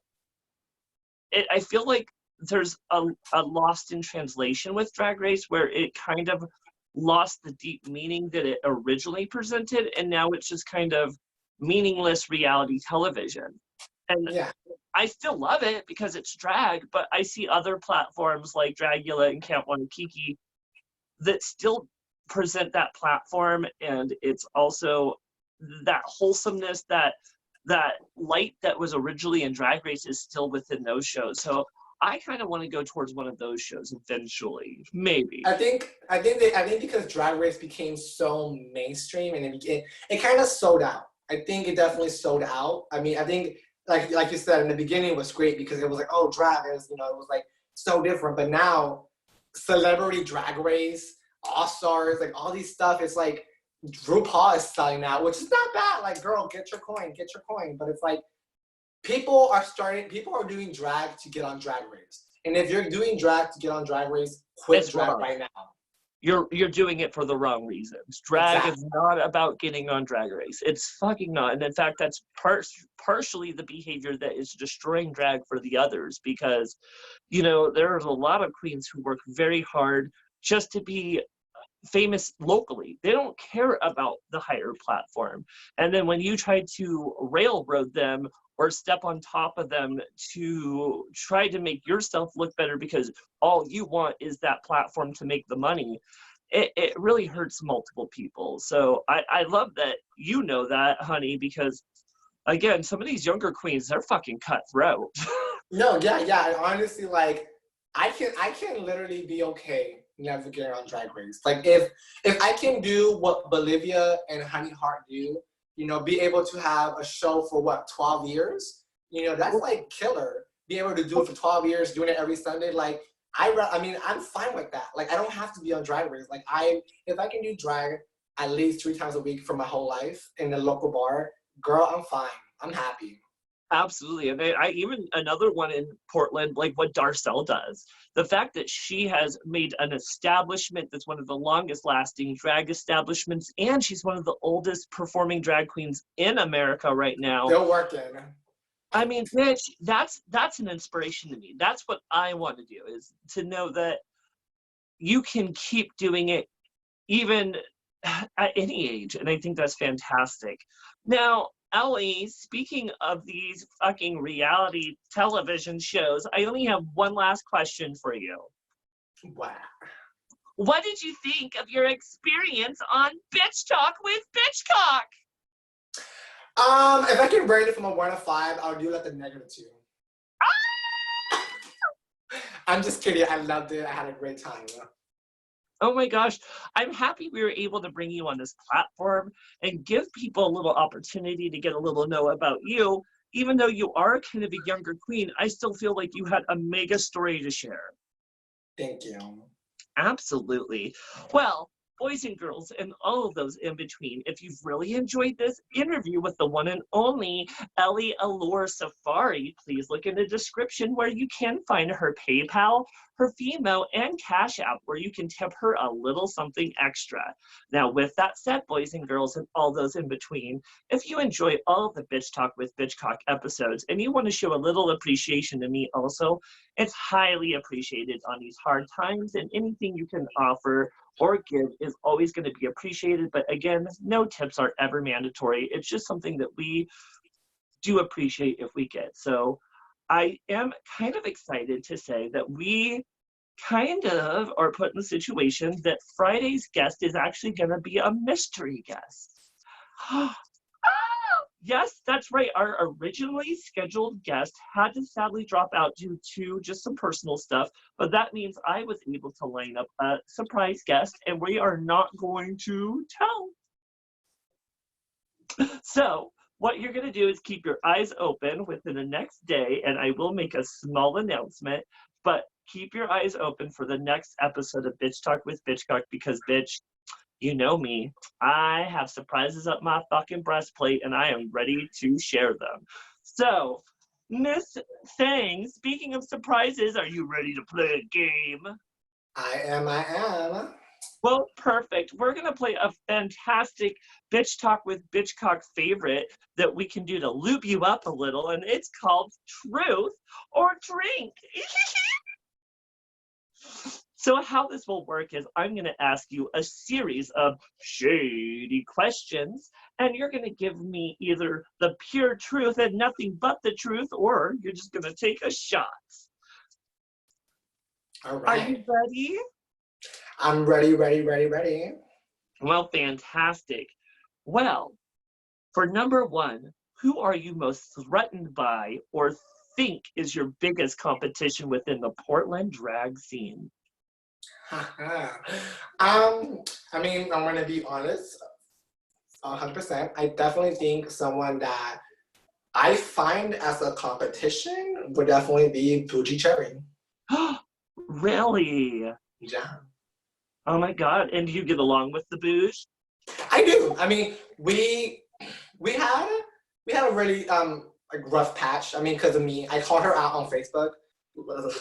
I feel like there's a lost in translation with Drag Race, where it kind of lost the deep meaning that it originally presented, and now it's just kind of meaningless reality television. And Yeah. I still love it because it's drag, but I see other platforms like Dragula and Camp One Kiki that still present that platform, and it's also that wholesomeness, that light that was originally in Drag Race is still within those shows. So I kind of want to go towards one of those shows eventually, maybe. I think because Drag Race became so mainstream and it kind of sold out. I think it definitely sold out. I mean, I think like you said in the beginning, it was great because it was like, oh, drag is, it was like so different. But now Celebrity Drag Race, All Stars, like all these stuff, it's like RuPaul is selling out, which is not bad. Like, girl, get your coin, get your coin. But it's like people are doing drag to get on Drag Race. And if you're doing drag to get on Drag Race, quit It's drag wrong. right now. You're doing it for the wrong reasons. Drag Exactly. is not about getting on Drag Race. It's fucking not. And in fact, that's partially the behavior that is destroying drag for the others, because, there's a lot of queens who work very hard just to be famous locally. They don't care about the higher platform. And then when you try to railroad them or step on top of them to try to make yourself look better because all you want is that platform to make the money, it really hurts multiple people. So I love that you know that, honey, because again, some of these younger queens, they're fucking cutthroat. No, yeah. Honestly, like I can literally be okay never getting on Drag Race. Like if I can do what Bolivia and Honey Heart do, be able to have a show for what, 12 years, that's like killer. Be able to do it for 12 years, doing it every Sunday, like I mean, I'm fine with that. Like I don't have to be on Drag Race. Like if I can do drag at least 3 times a week for my whole life in the local bar, girl, I'm fine. I'm happy. Absolutely. And I even another one in Portland, like what Darcel does. The fact that she has made an establishment that's one of the longest lasting drag establishments, and she's one of the oldest performing drag queens in America right now. Still working. I mean, bitch, that's an inspiration to me. That's what I want to do, is to know that you can keep doing it even at any age. And I think that's fantastic. Now, Ellie, speaking of these fucking reality television shows, I only have one last question for you. Wow. What did you think of your experience on Bitch Talk with Bitchcock? If I can rate it from a 1 to 5, I'll do like the -2. I'm just kidding. I loved it. I had a great time. Oh my gosh, I'm happy we were able to bring you on this platform and give people a little opportunity to get a little know about you. Even though you are kind of a younger queen, I still feel like you had a mega story to share. Thank you. Absolutely. Well, boys and girls, and all of those in between, if you've really enjoyed this interview with the one and only Ellie Allure Safari, please look in the description where you can find her PayPal, her Venmo, and Cash App, where you can tip her a little something extra. Now, with that said, boys and girls, and all those in between, if you enjoy all of the Bitch Talk with Bitchcock episodes and you want to show a little appreciation to me also, it's highly appreciated on these hard times, and anything you can offer or give is always going to be appreciated. But again, no tips are ever mandatory. It's just something that we do appreciate if we get. So I am kind of excited to say that we kind of are put in the situation that Friday's guest is actually going to be a mystery guest. Yes, that's right. Our originally scheduled guest had to sadly drop out due to just some personal stuff, but that means I was able to line up a surprise guest, and we are not going to tell. So, what you're going to do is keep your eyes open within the next day, and I will make a small announcement, but keep your eyes open for the next episode of Bitch Talk with Bitchcock because, bitch, you know me. I have surprises up my fucking breastplate and I am ready to share them. So, Miss Thang, speaking of surprises, are you ready to play a game? I am. Well, perfect. We're going to play a fantastic Bitch Talk with Bitchcock favorite that we can do to lube you up a little, and it's called Truth or Drink. So how this will work is I'm going to ask you a series of shady questions, and you're going to give me either the pure truth and nothing but the truth, or you're just going to take a shot. All right. Are you ready? I'm ready. Well, fantastic. Well, for number one, who are you most threatened by or think is your biggest competition within the Portland drag scene? I mean, I'm gonna be honest, 100%. I definitely think someone that I find as a competition would definitely be Fuji Cherry. Really? Yeah. Oh my God. And do you get along with the booze? I do. I mean, we had a really like rough patch. I mean, because of me, I called her out on Facebook.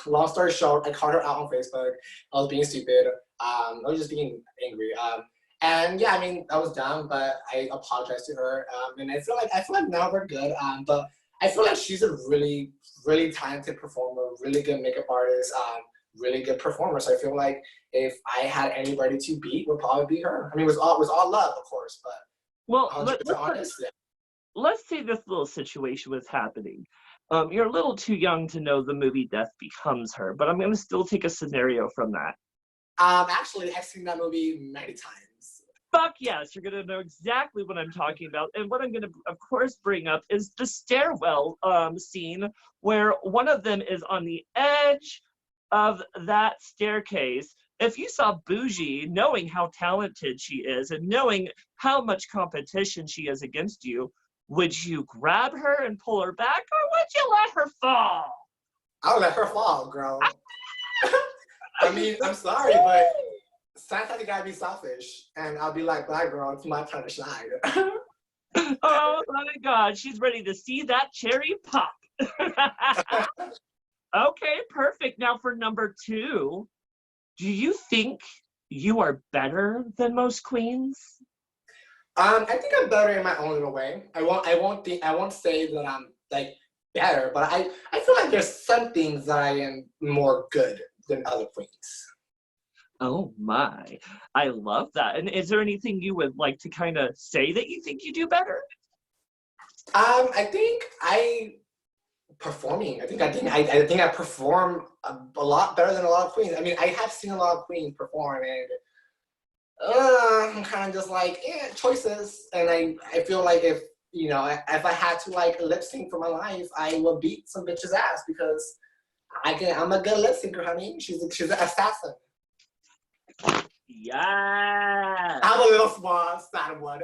Long story short, I called her out on Facebook. I was being stupid. I was just being angry. And yeah, I mean, I was dumb, but I apologized to her. And I feel like now we're good. But I feel like she's a really, really talented performer, really good makeup artist, really good performer. So I feel like if I had anybody to beat, would probably be her. I mean, it was all love, of course, but Well, 100% honest. Yeah. let's say this little situation was happening. You're a little too young to know the movie Death Becomes Her, but I'm going to still take a scenario from that. Actually, I've seen that movie many times. Fuck yes, you're going to know exactly what I'm talking about. And what I'm going to, of course, bring up is the stairwell scene where one of them is on the edge of that staircase. If you saw Bougie, knowing how talented she is and knowing how much competition she is against you, would you grab her and pull her back, or would you let her fall? I'll let her fall, girl. I mean, I'm sorry, but sometimes you gotta be selfish. And I'll be like, bye, girl, it's my turn to shine. Oh my God, she's ready to see that cherry pop. Okay, perfect. Now for number two, do you think you are better than most queens? I think I'm better in my own little way. I won't say that I'm like better, but I feel like there's some things that I am more good than other queens. Oh my, I love that. And is there anything you would like to kind of say that you think you do better? I think performing. I think I perform a lot better than a lot of queens. I mean, I have seen a lot of queens perform, and I'm kind of just like, yeah, choices. And I feel like if I had to like lip sync for my life, I will beat some bitch's ass because I'm a good lip syncer, honey. She's an assassin. Yeah. I'm a little small, sad one.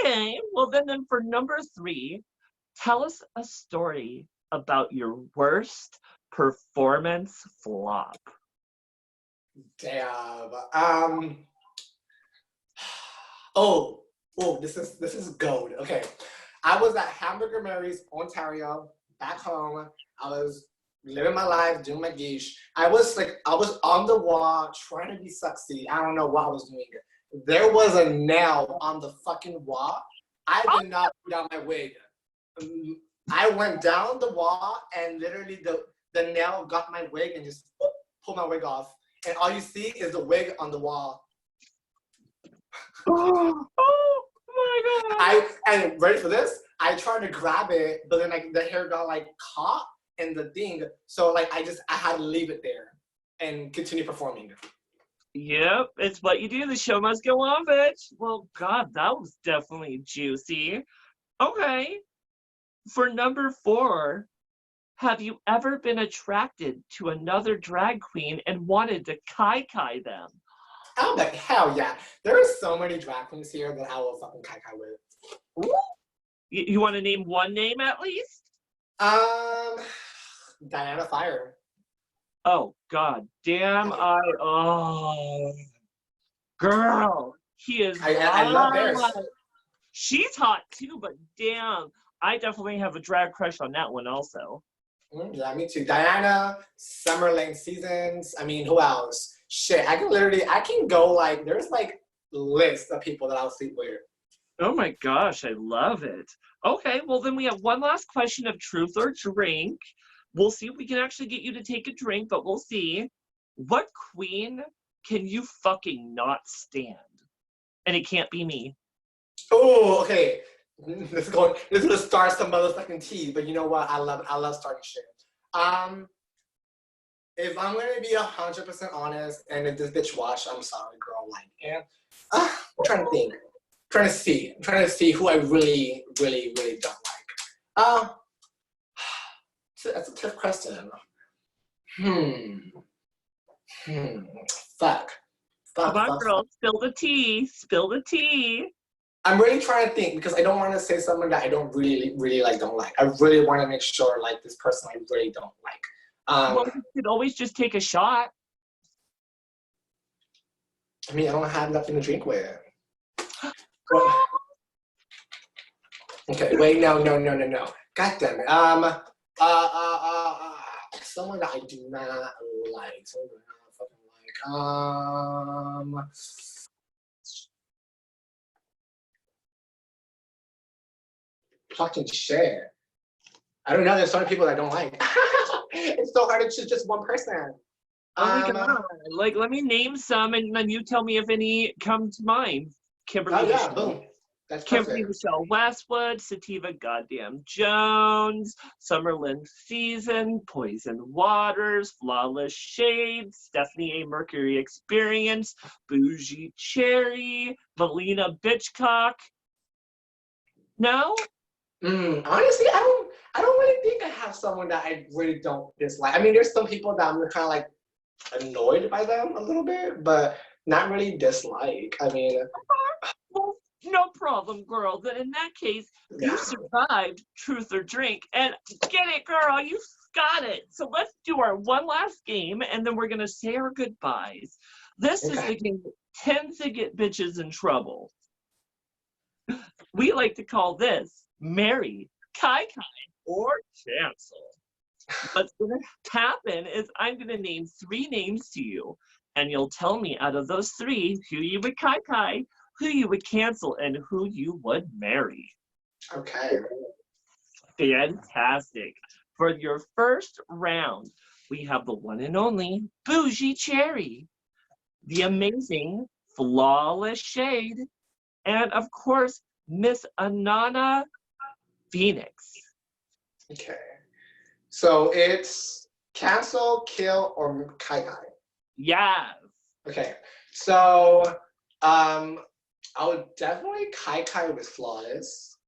Okay, well then for number three, tell us a story about your worst performance flop. Damn. Oh, this is gold. Okay. I was at Hamburger Mary's, Ontario, back home. I was living my life, doing my geesh. I was on the wall trying to be sexy. I don't know what I was doing. There was a nail on the fucking wall. I did not put down my wig. I went down the wall and literally the nail got my wig and just pulled my wig off. and all you see is the wig on the wall. Oh my god. And ready for this? I tried to grab it, but then like the hair got like caught in the thing. So like I had to leave it there and continue performing. Yep, it's what you do. The show must go on, bitch. Well, God, that was definitely juicy. Okay. For number 4, have you ever been attracted to another drag queen and wanted to kai them? Oh, but hell yeah. There are so many drag queens here that I will fucking kai with. Ooh. You want to name one name at least? Diana Fire. Oh, God damn. Oh, girl. He is I love theirs. hot. She's hot too, but damn. I definitely have a drag crush on that one also. Yeah, me too. Diana, Summer Lane Seasons. I mean, who else? Shit, I can go like, there's like lists of people that I'll sleep with. Oh my gosh, I love it. Okay, well then we have one last question of truth or drink. We'll see if we can actually get you to take a drink, but we'll see. What queen can you fucking not stand? And it can't be me. Oh, okay. This is gonna start some motherfucking tea, but you know what? I love starting shit. If I'm gonna be 100% honest, and if this bitch watch, I'm sorry, girl. Like, and I'm trying to think. I'm trying to see who I really, really, really don't like. That's a tough question. Fuck. Come on, girl, spill the tea. Spill the tea. I'm really trying to think because I don't want to say someone that I don't really, really don't like. I really want to make sure like this person I really don't like. Well, you could always just take a shot. I mean, I don't have nothing to drink with. Okay, wait, no. God damn it. Someone that I do not like. Someone that I don't fucking like. Fucking shit. I don't know. There's so many people that I don't like. It's so hard to choose just one person. Oh my god! Like, let me name some, and then you tell me if any come to mind. Kimberly. Oh yeah, boom. That's Kimberly perfect. Michelle Westwood, Sativa Goddamn Jones, Summerlin Season, Poison Waters, Flawless Shades, Stephanie A. Mercury Experience, Bougie Cherry, Maliena Bitchcock. No? Honestly, I don't really think I have someone that I really don't dislike. I mean, there's some people that I'm kind of like annoyed by them a little bit, but not really dislike. I mean, well, no problem, girl. Then in that case, you survived Truth or Drink, and get it, girl. You got it. So let's do our one last game, and then we're gonna say our goodbyes. This is the game that tends to get bitches in trouble. We like to call this marry, kai, or cancel. What's gonna happen is I'm gonna name 3 names to you, and you'll tell me out of those 3 who you would kai, who you would cancel, and who you would marry. Okay. Fantastic. For your first round, we have the one and only Bougie Cherry, the amazing Flawless Shade, and of course, Miss Anana Phoenix. Okay. So it's cancel, kill, or kai. Yes. Okay. So I would definitely kai with Flawless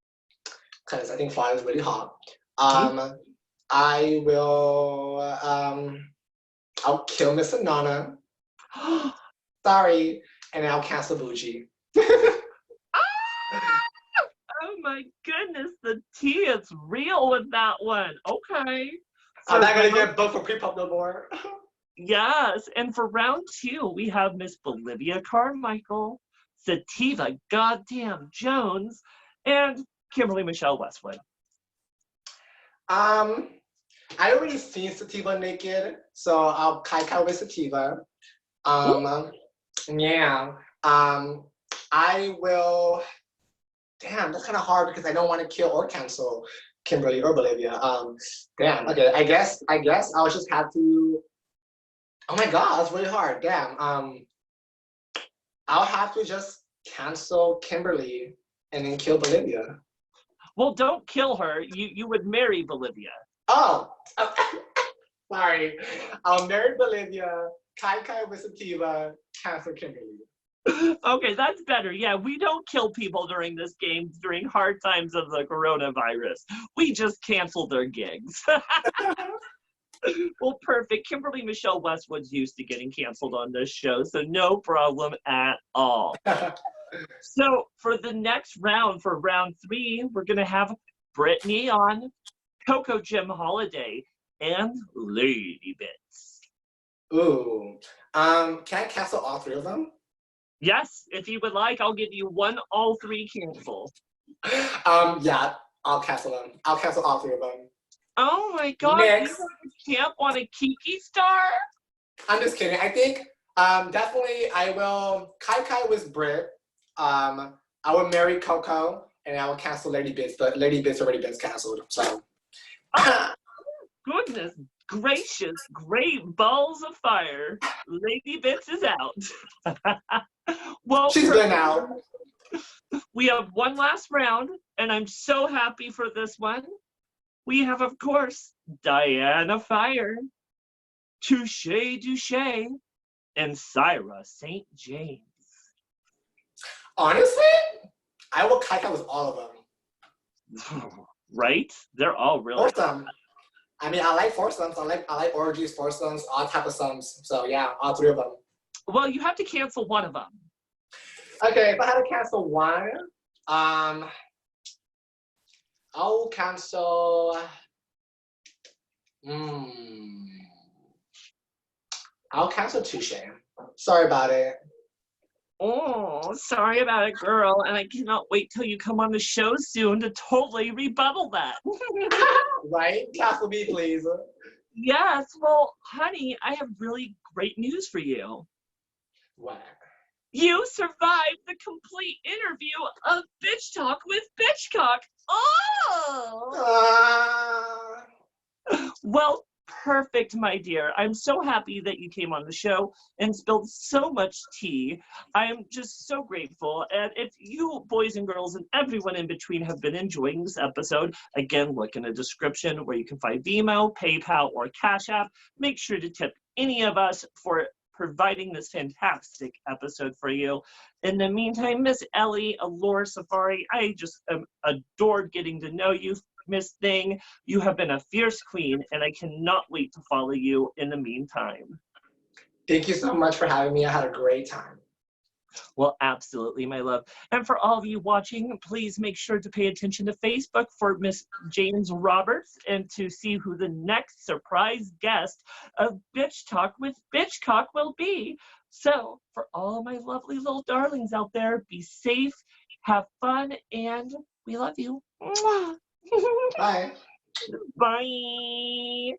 because I think Flawless is really hot. I will I'll kill Miss Anana. Sorry, and I'll cancel Bougie. Oh my goodness, the tea is real with that one. Okay. I'm not gonna get booked for pre-pop no more. Yes, and for round 2, we have Miss Bolivia Carmichael, Sativa Goddamn Jones, and Kimberly Michelle Westwood. I already seen Sativa naked, so I'll kai with Sativa. Yeah. I will. Damn, that's kind of hard because I don't want to kill or cancel Kimberly or Bolivia. Damn. Okay. I guess I'll just have to. Oh my God, that's really hard. Damn. I'll have to just cancel Kimberly and then kill Bolivia. Well, don't kill her. You would marry Bolivia. Oh, sorry. I'll marry Bolivia, Kai Kai with Sativa, cancel Kimberly. Okay, that's better. Yeah, we don't kill people during this game during hard times of the coronavirus. We just cancel their gigs. Well, perfect. Kimberly Michelle Westwood's used to getting canceled on this show, so no problem at all. So for the next round, for round 3, we're going to have Brittany on, Coco Jim Holiday, and Lady Bits. Ooh. Can I cancel all 3 of them? Yes, if you would like, I'll give you one all 3 cancel. Yeah, I'll cancel them. I'll cancel all 3 of them. Oh my God, Next. you can't want a Kiki star? I'm just kidding. I think definitely I will. Kai Kai was Brit. I will marry Coco, and I will cancel Lady Bits. But Lady Bits already been canceled. So. Oh, goodness gracious, great balls of fire. Lady Bits is out. Well, She's been out. We have one last round, and I'm so happy for this one. We have, of course, Diana Fire, Touche Duche, and Syra St. James. Honestly, I will Kai Kai with all of them. Right? They're all really Foursome. I mean, I like foursomes. I like orgies, foursomes, all type of sums. So yeah, all 3 of them. Well, you have to cancel one of them. Okay, if I had to cancel one, I'll cancel. I'll cancel Touche. Sorry about it. Oh, sorry about it, girl. And I cannot wait till you come on the show soon to totally rebuttal that. Right? Cancel me, please. Yes, well, honey, I have really great news for you. What? You survived the complete interview of Bitch Talk with Bitchcock. Oh! Well, perfect, my dear. I'm so happy that you came on the show and spilled so much tea. I am just so grateful. And if you boys and girls and everyone in between have been enjoying this episode, again, look in the description where you can find Venmo, PayPal, or Cash App. Make sure to tip any of us for providing this fantastic episode for you. In the meantime, Miss Ellie, Allure Safari, I just adored getting to know you, Miss Thing. You have been a fierce queen, and I cannot wait to follow you in the meantime. Thank you so much for having me. I had a great time. Well, absolutely, my love. And for all of you watching, please make sure to pay attention to Facebook for Miss James Roberts and to see who the next surprise guest of Bitch Talk with Bitchcock will be. So, for all my lovely little darlings out there, be safe, have fun, and we love you. Bye. Bye.